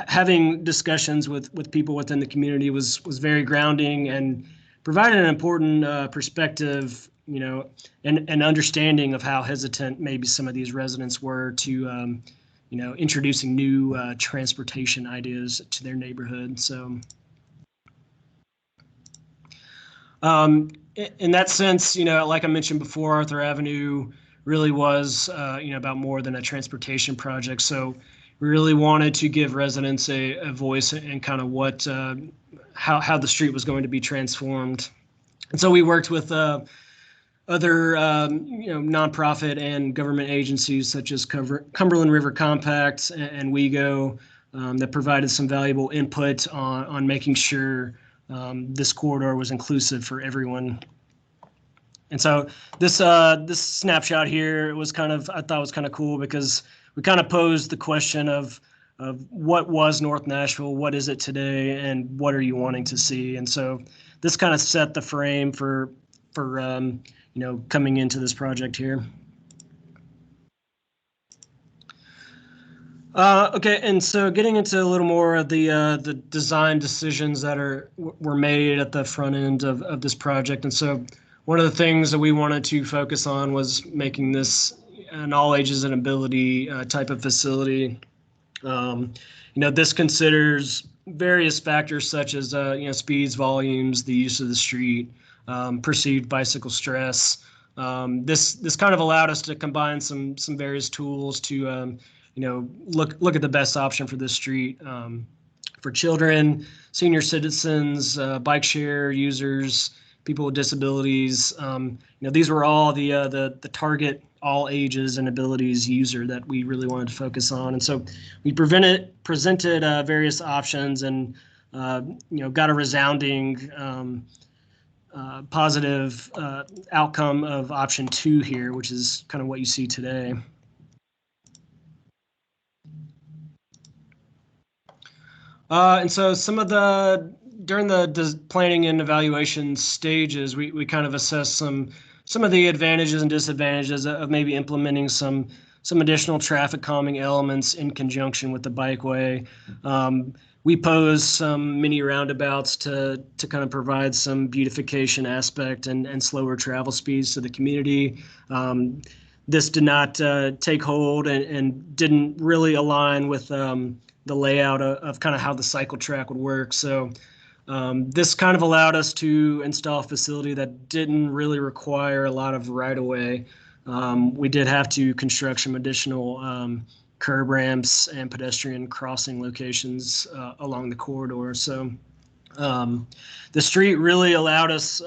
having discussions with people within the community was very grounding and provided an important perspective, and understanding of how hesitant maybe some of these residents were to, introducing new transportation ideas to their neighborhood. So in that sense, like I mentioned before, Arthur Avenue really was, about more than a transportation project. So we really wanted to give residents a voice in kind of what, how the street was going to be transformed. And so we worked with other nonprofit and government agencies such as Cumberland River Compact and WeGo that provided some valuable input on making sure this corridor was inclusive for everyone. And so this snapshot here was I thought was kind of cool because we kind of posed the question of what was North Nashville, what is it today, and what are you wanting to see? And so this kind of set the frame for coming into this project here. Okay, and so getting into a little more of the design decisions that were made at the front end of this project. And so one of the things that we wanted to focus on was making this an all ages and ability type of facility. This considers various factors such as speeds, volumes, the use of the street, perceived bicycle stress. This kind of allowed us to combine some various tools to look at the best option for this street for children, senior citizens, bike share users, people with disabilities. These were all the target all ages and abilities user that we really wanted to focus on. And so we presented various options and got a resounding positive outcome of option 2 here, which is kind of what you see today. And so during the planning and evaluation stages, we kind of assessed some of the advantages and disadvantages of maybe implementing some additional traffic calming elements in conjunction with the bikeway. We posed some mini roundabouts to kind of provide some beautification aspect and slower travel speeds to the community. This did not take hold and didn't really align with the layout of kind of how the cycle track would work. So this kind of allowed us to install a facility that didn't really require a lot of right-of-way. We did have to construct some additional curb ramps and pedestrian crossing locations along the corridor. So the street really allowed us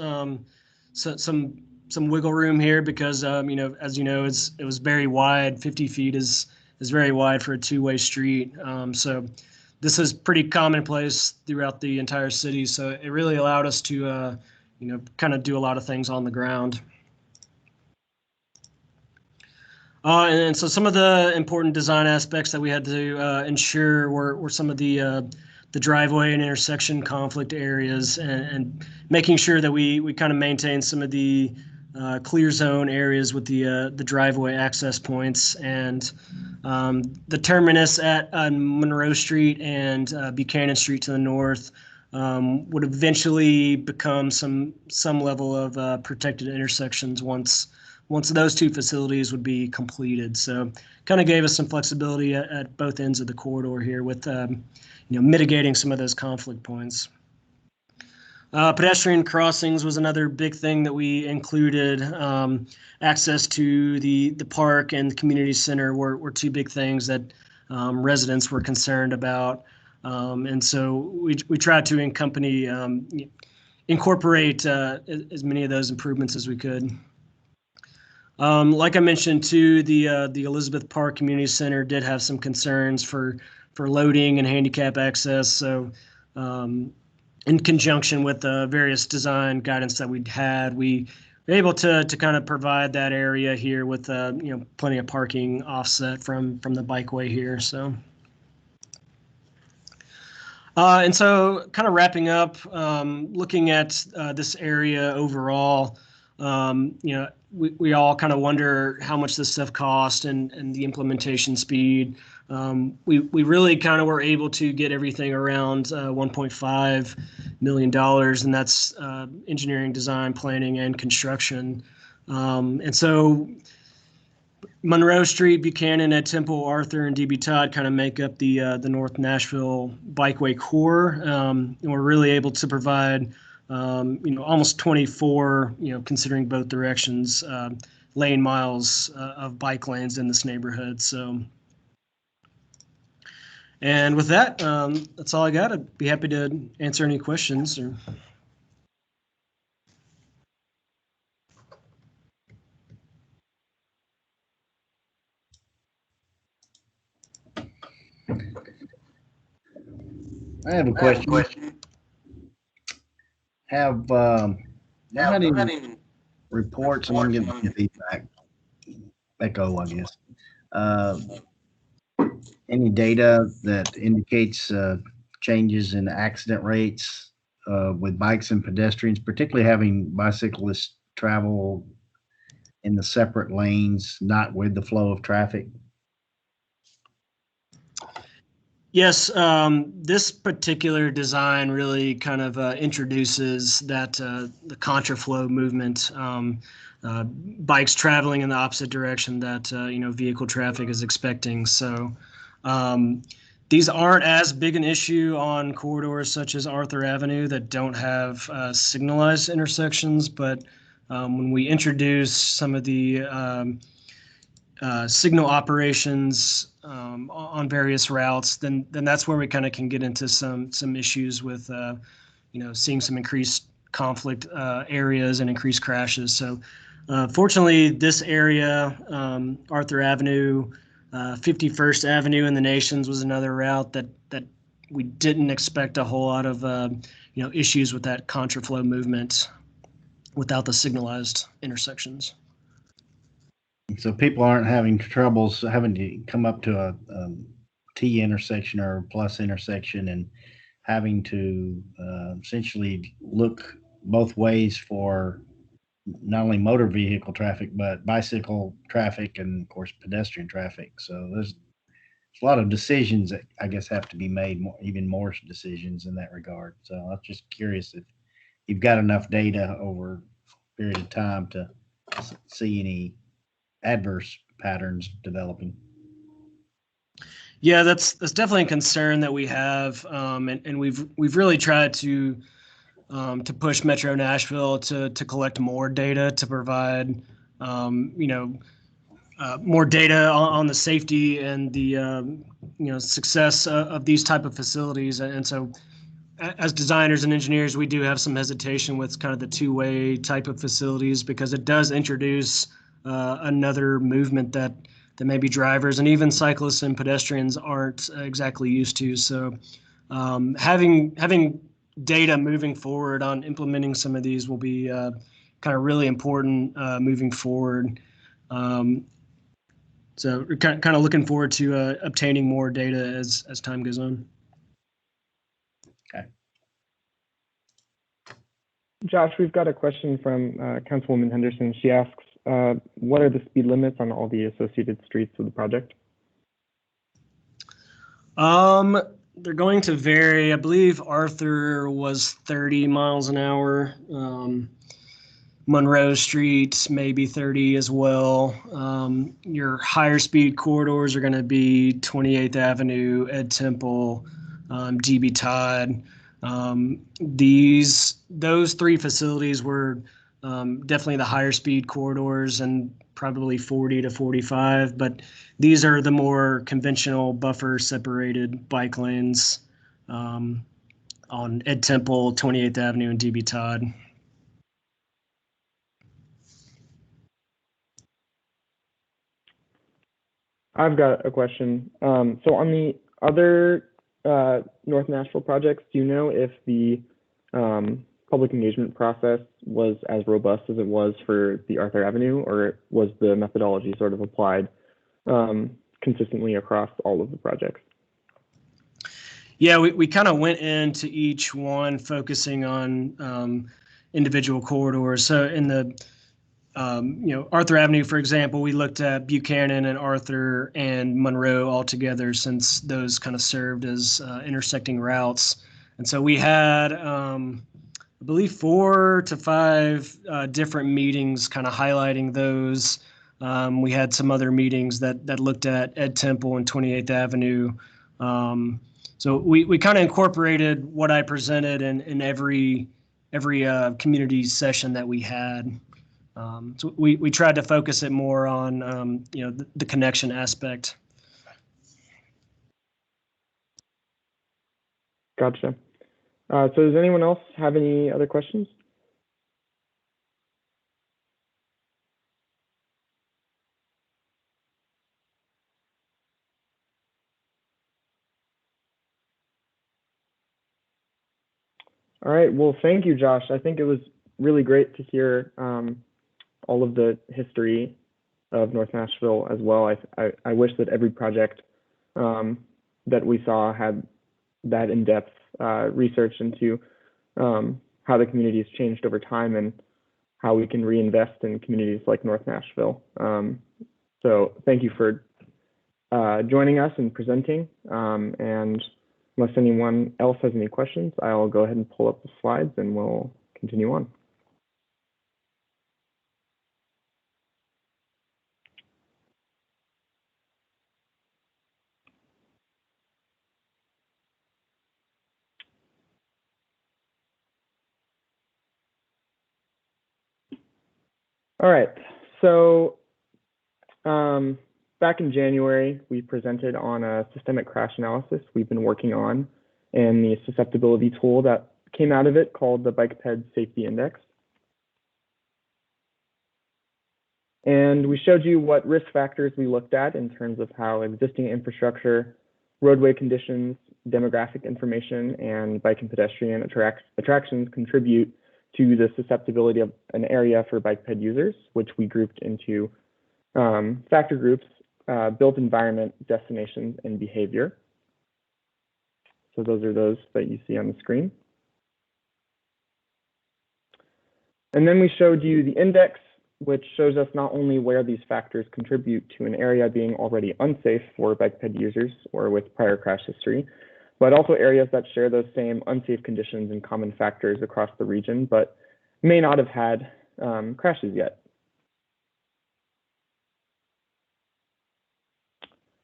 some wiggle room here because as you know, it was very wide. 50 feet is very wide for a two-way street. So this is pretty commonplace throughout the entire city. So it really allowed us to kind of do a lot of things on the ground. And so some of the important design aspects that we had to ensure were some of the driveway and intersection conflict areas and making sure that we kind of maintain some of the clear zone areas with the driveway access points and the terminus at Monroe Street and Buchanan Street to the north would eventually become some level of protected intersections once those two facilities would be completed. So kind of gave us some flexibility at both ends of the corridor here with mitigating some of those conflict points. Pedestrian crossings was another big thing that we included. Access to the park and the community center were two big things that residents were concerned about. And so we tried to incorporate as many of those improvements as we could. Like I mentioned too, the Elizabeth Park Community Center did have some concerns for loading and handicap access. So in conjunction with the various design guidance that we'd had, we were able to kind of provide that area here with plenty of parking offset from the bikeway here. So and so kind of wrapping up, looking at this area overall, we all kind of wonder how much this stuff cost and the implementation speed. We really kind of were able to get everything around $1.5 million, and that's engineering, design, planning, and construction. And so Monroe Street, Buchanan, Ed Temple, Arthur, and DB Todd kind of make up the North Nashville Bikeway core. And we're really able to provide almost 24, considering both directions, lane miles of bike lanes in this neighborhood. So, and with that, that's all I got. I'd be happy to answer any questions. I have a question. Have you had any reports? I'm getting some feedback. Echo, I guess. Uh, any data that indicates changes in accident rates with bikes and pedestrians, particularly having bicyclists travel in the separate lanes, not with the flow of traffic? Yes, this particular design really kind of introduces that the contraflow movement, bikes traveling in the opposite direction that vehicle traffic is expecting. So these aren't as big an issue on corridors such as Arthur Avenue that don't have signalized intersections, but when we introduce some of the signal operations on various routes, then that's where we kind of can get into some issues with seeing some increased conflict areas and increased crashes. So fortunately, this area, Arthur Avenue, 51st Avenue in the Nations was another route that we didn't expect a whole lot of issues with that contraflow movement without the signalized intersections. So people aren't having troubles having to come up to a T intersection or plus intersection and having to essentially look both ways for not only motor vehicle traffic, but bicycle traffic and, of course, pedestrian traffic. So there's a lot of decisions that I guess have to be made, even more decisions in that regard. So I was just curious if you've got enough data over a period of time to see any adverse patterns developing. Yeah, that's definitely a concern that we have, and we've really tried to push Metro Nashville to collect more data to provide more data on the safety and the success of these type of facilities. And so as designers and engineers, we do have some hesitation with kind of the two-way type of facilities because it does introduce another movement that maybe drivers and even cyclists and pedestrians aren't exactly used to. So having data moving forward on implementing some of these will be kind of really important moving forward. So we're kind of looking forward to obtaining more data as time goes on. Okay. Josh, we've got a question from Councilwoman Henderson. She asks, what are the speed limits on all the associated streets with the project? They're going to vary. I believe Arthur was 30 miles an hour. Monroe Street, maybe 30 as well. Your higher speed corridors are going to be 28th Avenue, Ed Temple, GB Todd. Those three facilities were definitely the higher speed corridors and probably 40 to 45, but these are the more conventional buffer separated bike lanes on Ed Temple, 28th Avenue, and DB Todd. I've got a question. So on the other North Nashville projects, do you know if the public engagement process was as robust as it was for the Arthur Avenue, or was the methodology sort of applied consistently across all of the projects? Yeah, we kind of went into each one focusing on individual corridors. So in the Arthur Avenue, for example, we looked at Buchanan and Arthur and Monroe all together since those kind of served as intersecting routes. And so we had, I believe, 4 to 5 different meetings kind of highlighting those. We had some other meetings that looked at Ed Temple and 28th Avenue. So we kind of incorporated what I presented in every community session that we had. So we tried to focus it more on the connection aspect. Gotcha. So does anyone else have any other questions? All right. Well, thank you, Josh. I think it was really great to hear all of the history of North Nashville as well. I wish that every project that we saw had that in-depth research into how the community has changed over time and how we can reinvest in communities like North Nashville. So thank you for joining us and presenting. And unless anyone else has any questions, I'll go ahead and pull up the slides and we'll continue on. All right, so back in January, we presented on a systemic crash analysis we've been working on and the susceptibility tool that came out of it called the Bike-Ped Safety Index. And we showed you what risk factors we looked at in terms of how existing infrastructure, roadway conditions, demographic information, and bike and pedestrian attractions contribute to the susceptibility of an area for bike-ped users, which we grouped into factor groups, built environment, destinations, and behavior. So those are those that you see on the screen. And then we showed you the index, which shows us not only where these factors contribute to an area being already unsafe for bike-ped users or with prior crash history, but also areas that share those same unsafe conditions and common factors across the region, but may not have had crashes yet.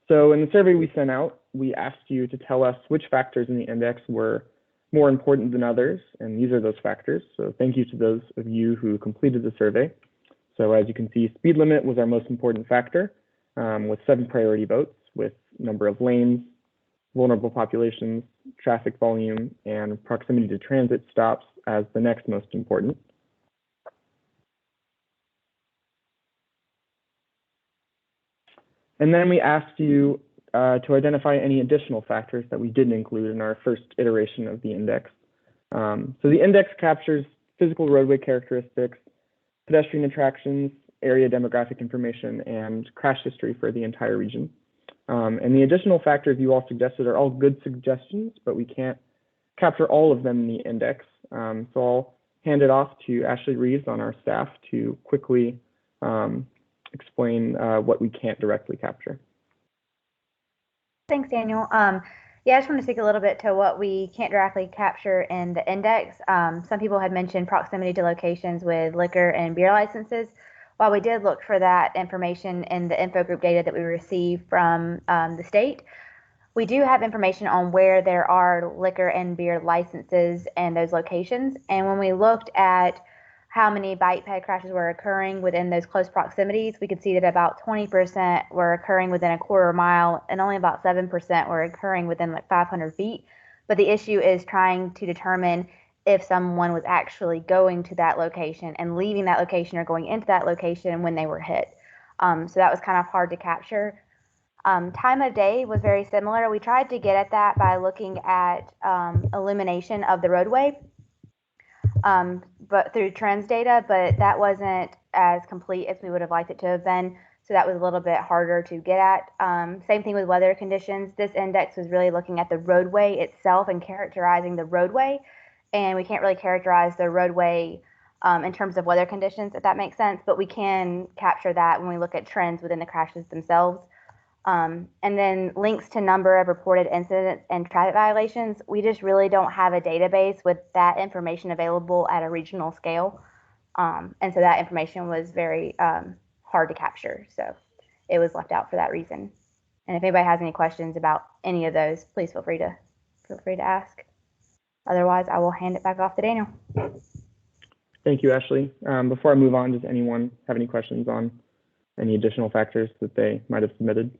So in the survey we sent out, we asked you to tell us which factors in the index were more important than others, and these are those factors. So thank you to those of you who completed the survey. So as you can see, speed limit was our most important factor, with 7 priority votes, with number of lanes, vulnerable populations, traffic volume, and proximity to transit stops as the next most important. And then we asked you to identify any additional factors that we didn't include in our first iteration of the index. So the index captures physical roadway characteristics, pedestrian attractions, area demographic information, and crash history for the entire region. And the additional factors you all suggested are all good suggestions, but we can't capture all of them in the index. So I'll hand it off to Ashley Reeves on our staff to quickly explain what we can't directly capture. Thanks, Daniel. Yeah, I just want to speak a little bit to what we can't directly capture in the index. Some people had mentioned proximity to locations with liquor and beer licenses. While we did look for that information in the info group data that we received from the state, we do have information on where there are liquor and beer licenses and those locations. And when we looked at how many bike-ped crashes were occurring within those close proximities, we could see that about 20% were occurring within a quarter mile and only about 7% were occurring within like 500 feet. But the issue is trying to determine if someone was actually going to that location and leaving that location or going into that location when they were hit. So that was kind of hard to capture. Time of day was very similar. We tried to get at that by looking at illumination of the roadway, but through trends data, but that wasn't as complete as we would have liked it to have been. So that was a little bit harder to get at. Same thing with weather conditions. This index was really looking at the roadway itself and characterizing the roadway. And we can't really characterize the roadway in terms of weather conditions, if that makes sense, but we can capture that when we look at trends within the crashes themselves. And then links to number of reported incidents and traffic violations. We just really don't have a database with that information available at a regional scale. And so that information was very hard to capture. So it was left out for that reason. And if anybody has any questions about any of those, please feel free to ask. Otherwise, I will hand it back off to Daniel. Thank you, Ashley. Before I move on, does anyone have any questions on any additional factors that they might have submitted?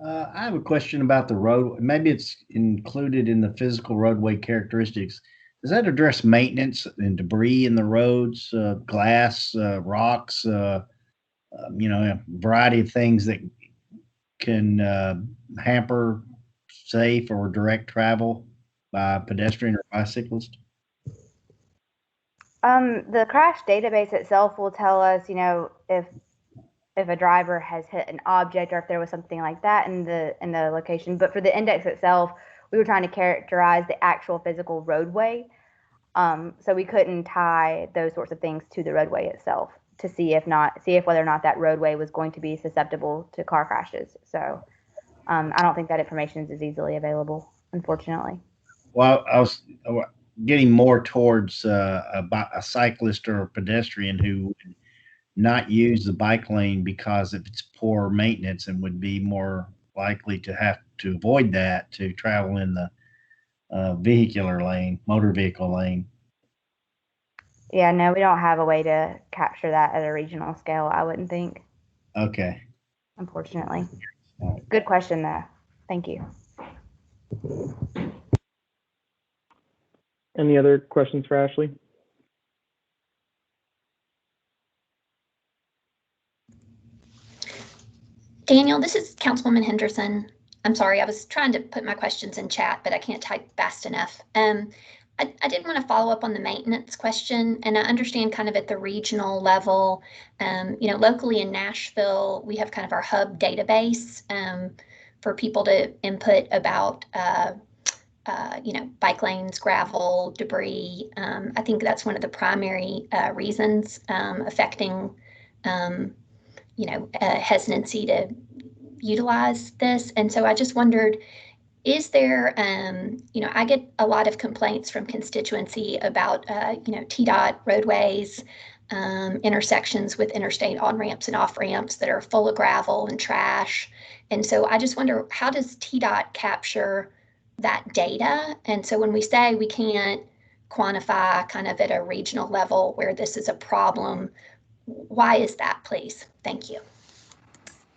I have a question about the road. Maybe it's included in the physical roadway characteristics. Does that address maintenance and debris in the roads, glass, rocks, a variety of things that can hamper safe or direct travel? by a pedestrian or bicyclist? The crash database itself will tell us, if a driver has hit an object or if there was something like that in the location. But for the index itself, we were trying to characterize the actual physical roadway. So we couldn't tie those sorts of things to the roadway itself to see if whether or not that roadway was going to be susceptible to car crashes. So I don't think that information is as easily available, unfortunately. Well, I was getting more towards a cyclist or a pedestrian who would not use the bike lane because of its poor maintenance and would be more likely to have to avoid that to travel in the motor vehicle lane. Yeah, no, we don't have a way to capture that at a regional scale, I wouldn't think. Okay. Unfortunately. Good question, though. Thank you. Any other questions for Ashley? Daniel, this is Councilwoman Henderson. I'm sorry, I was trying to put my questions in chat, but I can't type fast enough. I did want to follow up on the maintenance question, and I understand kind of at the regional level, locally in Nashville, we have kind of our hub database for people to input about, bike lanes, gravel, debris. I think that's one of the primary reasons affecting, hesitancy to utilize this. And so I just wondered, is there, I get a lot of complaints from constituency about, TDOT roadways, intersections with interstate on-ramps and off-ramps that are full of gravel and trash. And so I just wonder, how does TDOT capture that data? And so when we say we can't quantify kind of at a regional level where this is a problem, why is that, please? Thank you.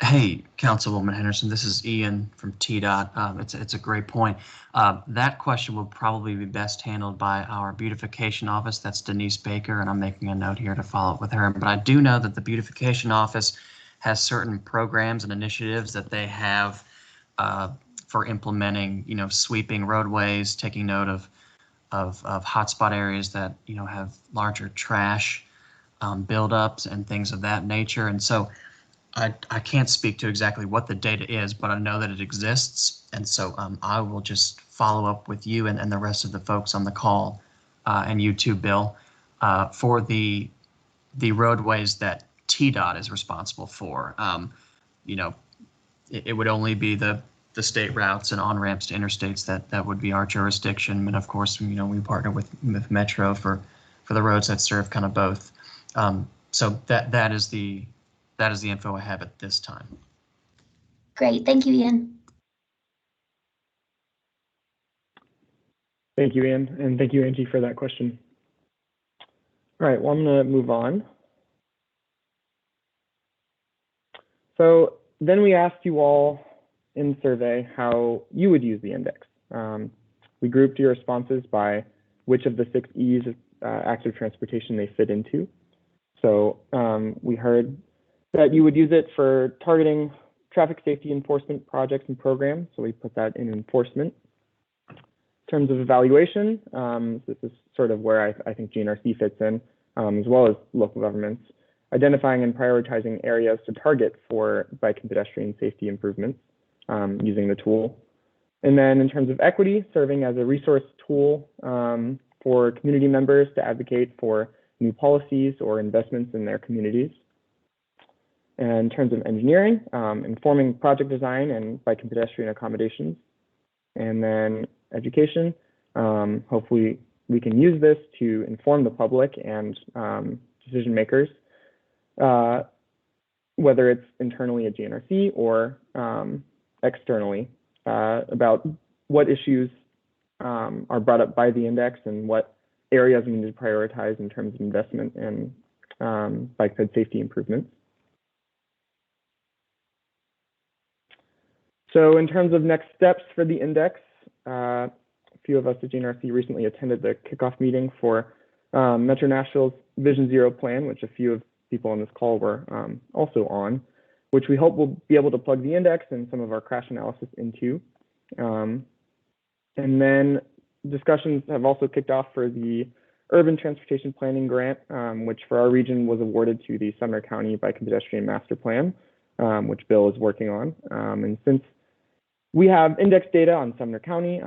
Hey, Councilwoman Henderson, this is Ian from TDOT. It's a great point. That question will probably be best handled by our beautification office. That's Denise Baker, and I'm making a note here to follow up with her. But I do know that the beautification office has certain programs and initiatives that they have for implementing, sweeping roadways, taking note of hotspot areas that, have larger trash buildups and things of that nature. And so I can't speak to exactly what the data is, but I know that it exists. And so I will just follow up with you and the rest of the folks on the call and you too, Bill, for the roadways that TDOT is responsible for. It would only be the state routes and on-ramps to interstates that would be our jurisdiction. And of course, we partner with Metro for the roads that serve kind of both. So that is the info I have at this time. Great, thank you, Ian. Thank you, Ian, and thank you, Angie, for that question. All right, well, I'm going to move on. So then we asked you all in the survey how you would use the index. We grouped your responses by which of the 6 E's of active transportation they fit into. So we heard that you would use it for targeting traffic safety enforcement projects and programs. So we put that in enforcement. In terms of evaluation, this is sort of where I think GNRC fits in, as well as local governments, identifying and prioritizing areas to target for bike and pedestrian safety improvements using the tool. And then in terms of equity, serving as a resource tool for community members to advocate for new policies or investments in their communities. And in terms of engineering, informing project design and bike and pedestrian accommodations. And then education, hopefully we can use this to inform the public and decision makers, whether it's internally at GNRC or externally, about what issues are brought up by the index and what areas we need to prioritize in terms of investment in bike ped safety improvements. So in terms of next steps for the index, a few of us at GNRC recently attended the kickoff meeting for Metro Nashville's Vision Zero plan, which a few of people on this call were also on, which we hope will be able to plug the index and some of our crash analysis into. And then discussions have also kicked off for the Urban Transportation Planning Grant, which for our region was awarded to the Sumner County Bike and Pedestrian Master Plan, which Bill is working on. And since we have index data on Sumner County,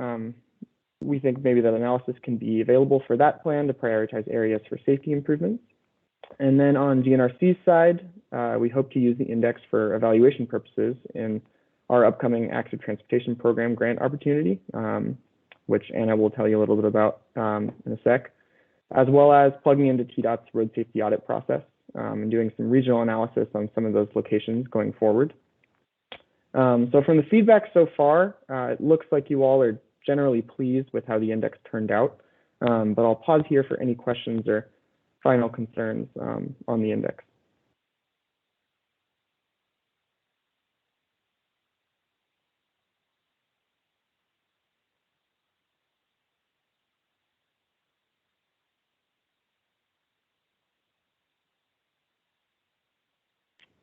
we think maybe that analysis can be available for that plan to prioritize areas for safety improvements. And then on GNRC's side, we hope to use the index for evaluation purposes in our upcoming Active Transportation Program grant opportunity, which Anna will tell you a little bit about in a sec, as well as plugging into TDOT's road safety audit process and doing some regional analysis on some of those locations going forward. So from the feedback so far, it looks like you all are generally pleased with how the index turned out, but I'll pause here for any questions or final concerns on the index.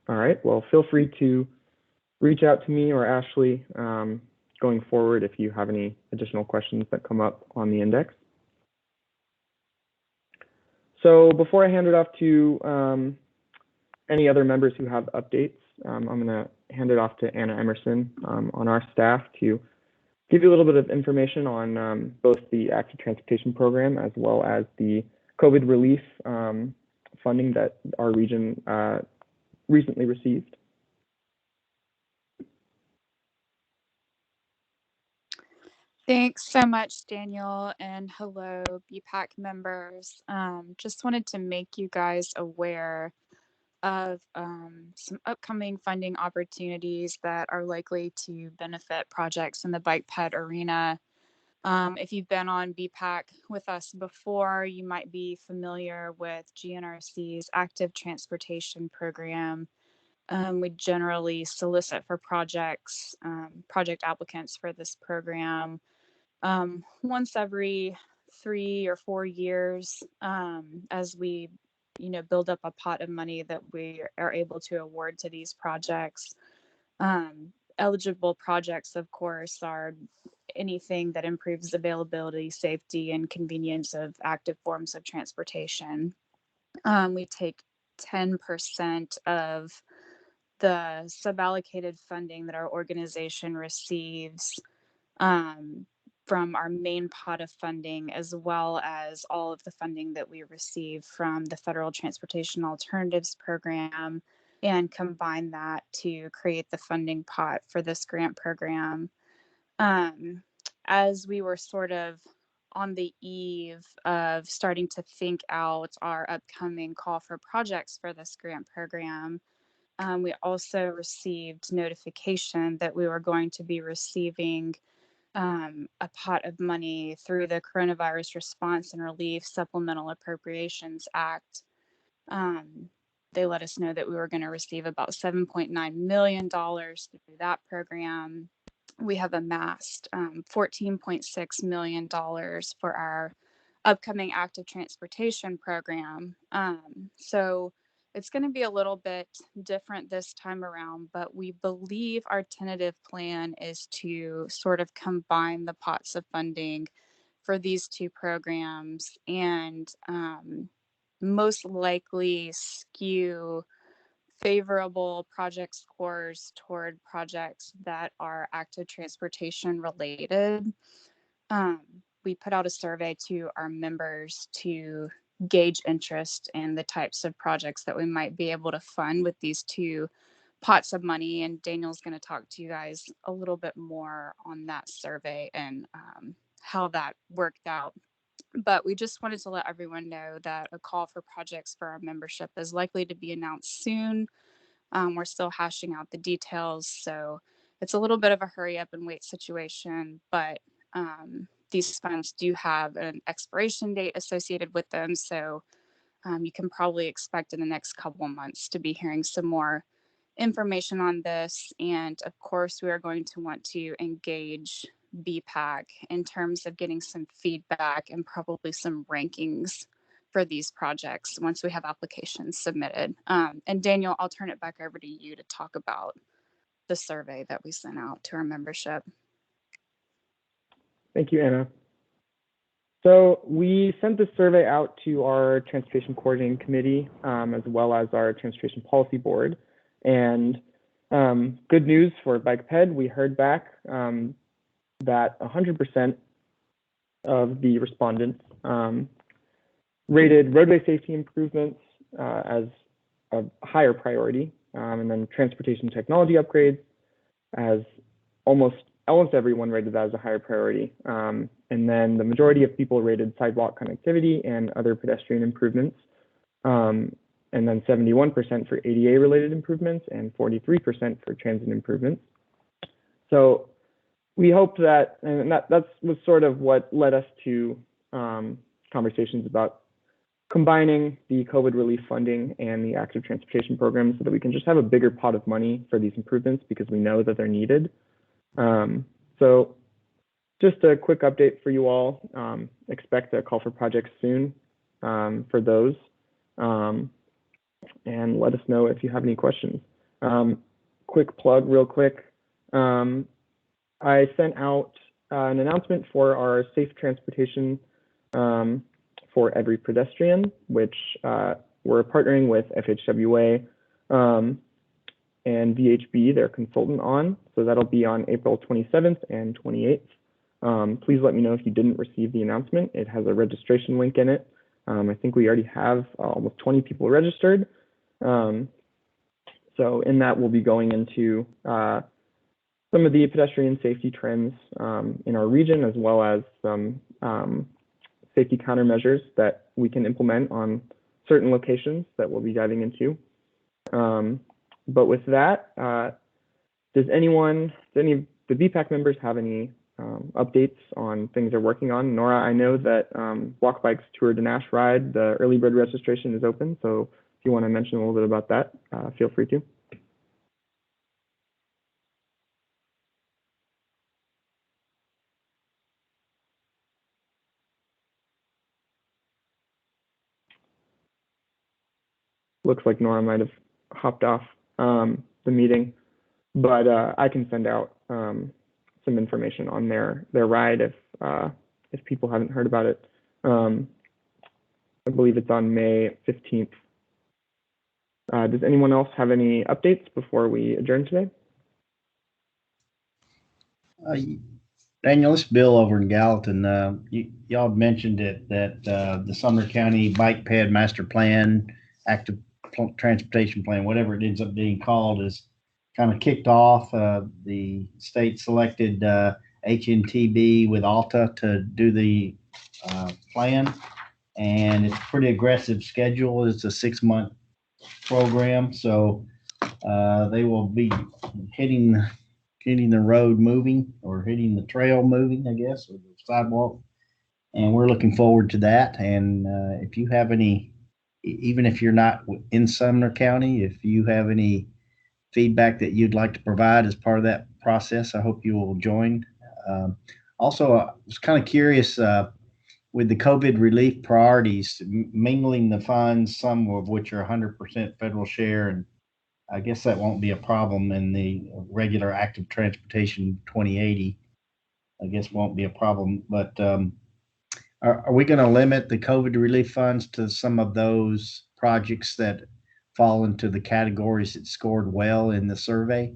All right, well, feel free to reach out to me or Ashley going forward if you have any additional questions that come up on the index. So before I hand it off to any other members who have updates, I'm going to hand it off to Anna Emerson on our staff to give you a little bit of information on both the Active Transportation Program as well as the COVID relief funding that our region recently received. Thanks so much, Daniel, and hello, BPAC members. Just wanted to make you guys aware of some upcoming funding opportunities that are likely to benefit projects in the bike ped arena. If you've been on BPAC with us before, you might be familiar with GNRC's Active Transportation Program. We generally solicit for project applicants for this program once every 3 or 4 years, as we build up a pot of money that we are able to award to these projects. Eligible projects, of course, are anything that improves availability, safety, and convenience of active forms of transportation. We take 10% of the suballocated funding that our organization receives from our main pot of funding, as well as all of the funding that we receive from the Federal Transportation Alternatives Program, and combine that to create the funding pot for this grant program. As we were sort of on the eve of starting to think out our upcoming call for projects for this grant program, we also received notification that we were going to be receiving a pot of money through the Coronavirus Response and Relief Supplemental Appropriations Act. They let us know that we were going to receive about $7.9 million through that program. We have amassed $14.6 million for our upcoming Active Transportation Program. So it's going to be a little bit different this time around, but we believe our tentative plan is to sort of combine the pots of funding for these two programs and most likely skew favorable project scores toward projects that are active transportation related. We put out a survey to our members to gauge interest in the types of projects that we might be able to fund with these two pots of money. And Daniel's going to talk to you guys a little bit more on that survey and how that worked out. But we just wanted to let everyone know that a call for projects for our membership is likely to be announced soon. We're still hashing out the details, so it's a little bit of a hurry up and wait situation, but these funds do have an expiration date associated with them, so you can probably expect in the next couple of months to be hearing some more information on this. And of course, we are going to want to engage BPAC in terms of getting some feedback and probably some rankings for these projects once we have applications submitted. And Daniel, I'll turn it back over to you to talk about the survey that we sent out to our membership. Thank you, Anna. So we sent this survey out to our Transportation Coordinating Committee, as well as our Transportation Policy Board. And good news for Bike Ped, we heard back that 100% of the respondents rated roadway safety improvements as a higher priority, and then transportation technology upgrades as almost everyone rated that as a higher priority. And then the majority of people rated sidewalk connectivity and other pedestrian improvements. And then 71% for ADA related improvements and 43% for transit improvements. So we hope that, and that was sort of what led us to conversations about combining the COVID relief funding and the active transportation program so that we can just have a bigger pot of money for these improvements because we know that they're needed. So just a quick update for you all. Expect a call for projects soon for those. And let us know if you have any questions. Quick plug real quick. I sent out an announcement for our safe transportation for every pedestrian, which we're partnering with FHWA and VHB, their consultant on. So that'll be on April 27th and 28th. Please let me know if you didn't receive the announcement. It has a registration link in it. I think we already have almost 20 people registered. So in that, we'll be going into some of the pedestrian safety trends in our region, as well as some safety countermeasures that we can implement on certain locations that we'll be diving into. But with that, does any of the BPAC members have any updates on things they're working on? Nora, I know that Walk Bikes Tour de Nash Ride, the early bird registration is open. So if you want to mention a little bit about that, feel free to. Looks like Nora might have hopped off the meeting, but I can send out some information on their ride if people haven't heard about it. I believe it's on May 15th. Does anyone else have any updates before we adjourn today? Daniel, this Bill over in Gallatin, y'all mentioned it that the Sumner County Bike Ped Master Plan, Active Transportation Plan, whatever it ends up being called, is kind of kicked off. The state selected HNTB with Alta to do the plan, and it's a pretty aggressive schedule. It's a 6-month program, so they will be hitting the road moving, or hitting the trail moving, I guess, or the sidewalk, and we're looking forward to that. And if you have any, even if you're not in Sumner County, if you have any feedback that you'd like to provide as part of that process, I hope you will join. Also, I was kind of curious with the COVID relief priorities, mingling the funds, some of which are 100% federal share, and I guess that won't be a problem in the regular active transportation 2080. I guess won't be a problem, but are we going to limit the COVID relief funds to some of those projects that fall into the categories that scored well in the survey?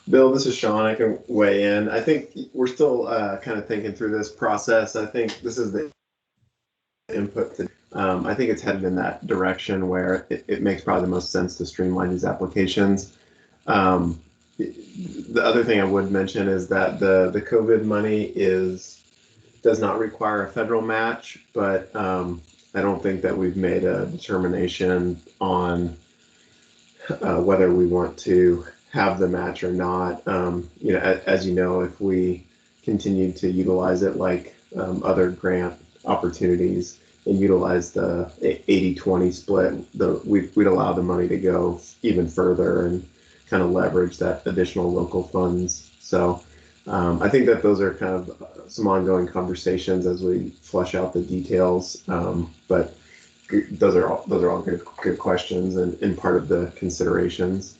Bill, this is Sean. I can weigh in. I think we're still kind of thinking through this process. I think this is the input that I think it's headed in that direction where it makes probably the most sense to streamline these applications. The other thing I would mention is that the COVID money does not require a federal match, but I don't think that we've made a determination on whether we want to have the match or not. As you know, if we continue to utilize it like other grant opportunities and utilize the 80-20 split, we'd allow the money to go even further and kind of leverage that additional local funds. So I think that those are kind of some ongoing conversations as we flesh out the details. But those are all good questions and part of the considerations.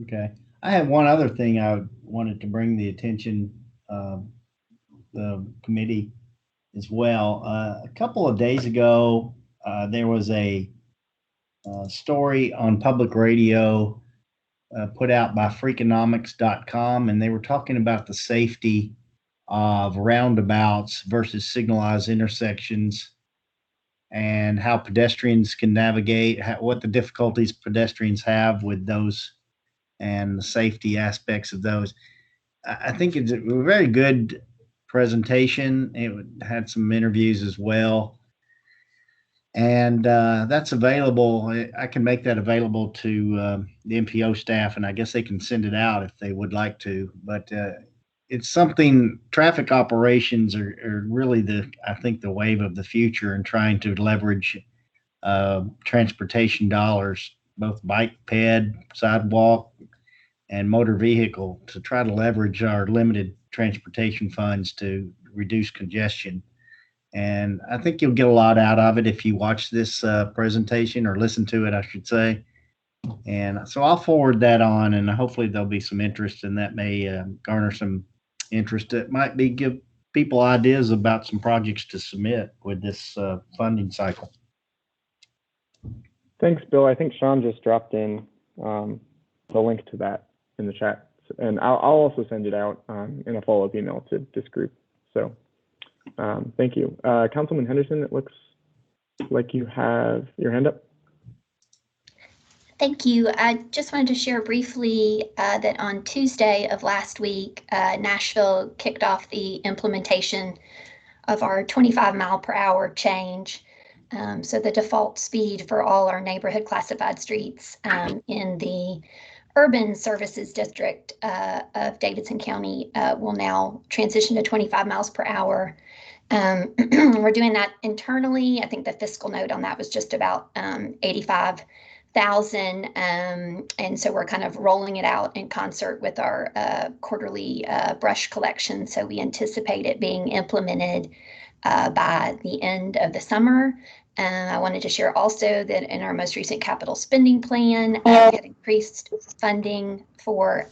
Okay. I have one other thing I wanted to bring the attention of the committee as well. A couple of days ago, there was a story on public radio put out by Freakonomics.com, and they were talking about the safety of roundabouts versus signalized intersections and how pedestrians can navigate, what the difficulties pedestrians have with those and the safety aspects of those. I think it's a very good presentation. It had some interviews as well. And that's available. I can make that available to the MPO staff, and I guess they can send it out if they would like to. But it's something, traffic operations are really I think the wave of the future in trying to leverage transportation dollars, both bike, ped, sidewalk, and motor vehicle, to try to leverage our limited transportation funds to reduce congestion. And I think you'll get a lot out of it if you watch this presentation, or listen to it, I should say. And so I'll forward that on, and hopefully there'll be some interest, and that may garner some interest. It might give people ideas about some projects to submit with this funding cycle. Thanks, Bill. I think Sean just dropped in the link to that in the chat, and I'll also send it out in a follow-up email to this group. So thank you. Councilman Henderson, it looks like you have your hand up. Thank you. I just wanted to share briefly that on Tuesday of last week, Nashville kicked off the implementation of our 25-mile-per-hour change. So the default speed for all our neighborhood classified streets in the urban services district of Davidson County will now transition to 25 miles per hour. We're doing that internally. I think the fiscal note on that was just about 85,000. And so we're kind of rolling it out in concert with our quarterly brush collection. So we anticipate it being implemented by the end of the summer. I wanted to share also that in our most recent capital spending plan, we had increased funding for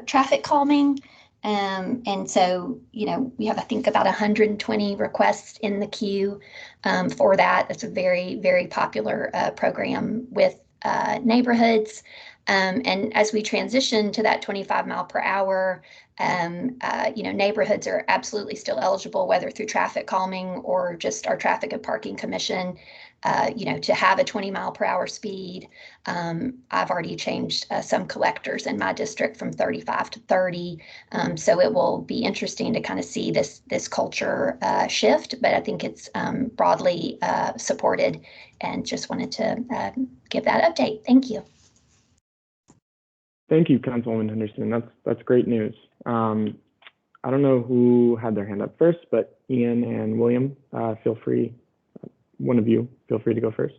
traffic calming. And so, we have, I think, about 120 requests in the queue for that. It's a very, very popular program with neighborhoods. And as we transition to that 25 mile per hour, neighborhoods are absolutely still eligible, whether through traffic calming or just our traffic and parking commission, to have a 20 mile per hour speed. I've already changed some collectors in my district from 35 to 30. So it will be interesting to kind of see this culture shift, but I think it's broadly supported, and just wanted to give that update. Thank you. Thank you, Councilwoman Henderson. That's great news. I don't know who had their hand up first, but Ian and William, feel free. One of you, feel free to go first.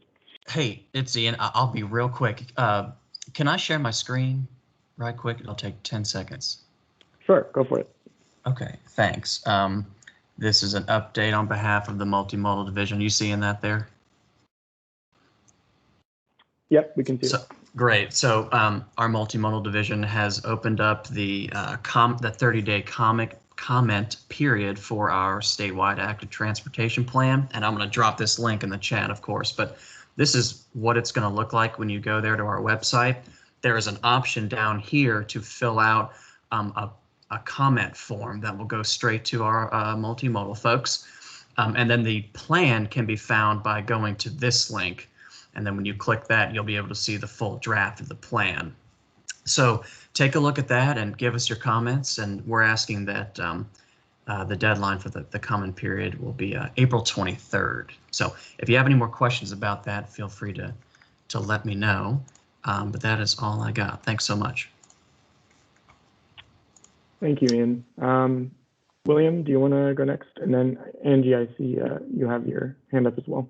Hey, it's Ian. I'll be real quick. Can I share my screen right quick? It'll take 10 seconds. Sure, go for it. Okay, thanks. This is an update on behalf of the multimodal division. You seeing that there? Yep, we can see it. Great. So our multimodal division has opened up the 30-day comment period for our statewide active transportation plan. And I'm going to drop this link in the chat, of course, but this is what it's going to look like when you go there to our website. There is an option down here to fill out a comment form that will go straight to our multimodal folks. And then the plan can be found by going to this link. And then when you click that, you'll be able to see the full draft of the plan. So take a look at that and give us your comments. And we're asking that the deadline for the comment period will be April 23rd. So if you have any more questions about that, feel free to let me know. But that is all I got. Thanks so much. Thank you, Ian. William, do you want to go next? And then Angie, I see you have your hand up as well.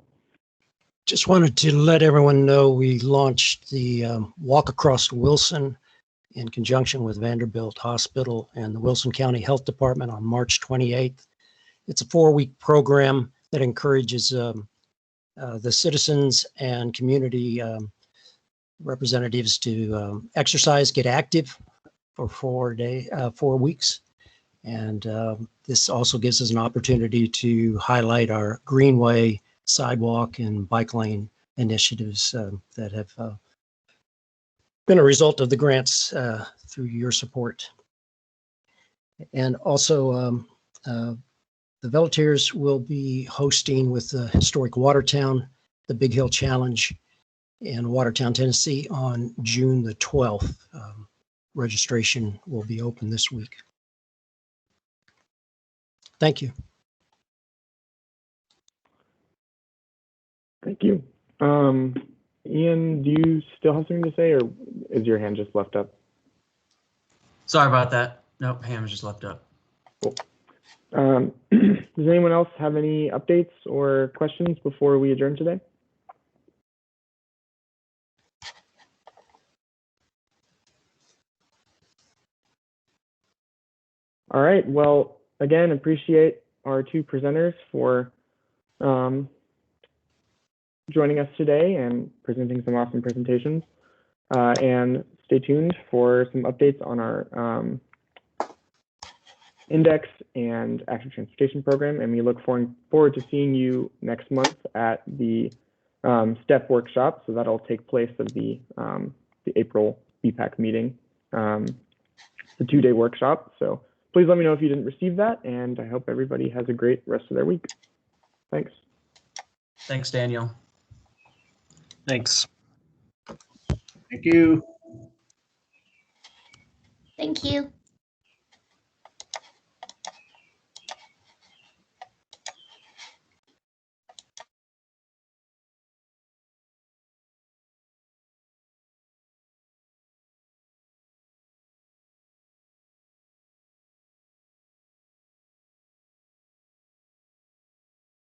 Just wanted to let everyone know we launched the Walk Across Wilson in conjunction with Vanderbilt Hospital and the Wilson County Health Department on March 28th. It's a 4-week program that encourages the citizens and community representatives to exercise, get active for 4 weeks. And this also gives us an opportunity to highlight our greenway, sidewalk, and bike lane initiatives that have been a result of the grants through your support. And also, the Volunteers will be hosting with the Historic Watertown, the Big Hill Challenge in Watertown, Tennessee on June the 12th. Registration will be open this week. Thank you. Thank you. Ian, do you still have something to say, or is your hand just left up? Sorry about that. Nope, hand was just left up. Cool. Does anyone else have any updates or questions before we adjourn today? All right. Well, again, appreciate our two presenters for joining us today and presenting some awesome presentations. And stay tuned for some updates on our index and active transportation program. And we look forward to seeing you next month at the STEP workshop. So that'll take place of the April BPAC meeting, the 2-day workshop. So please let me know if you didn't receive that. And I hope everybody has a great rest of their week. Thanks. Thanks, Daniel. Thanks. Thank you. Thank you.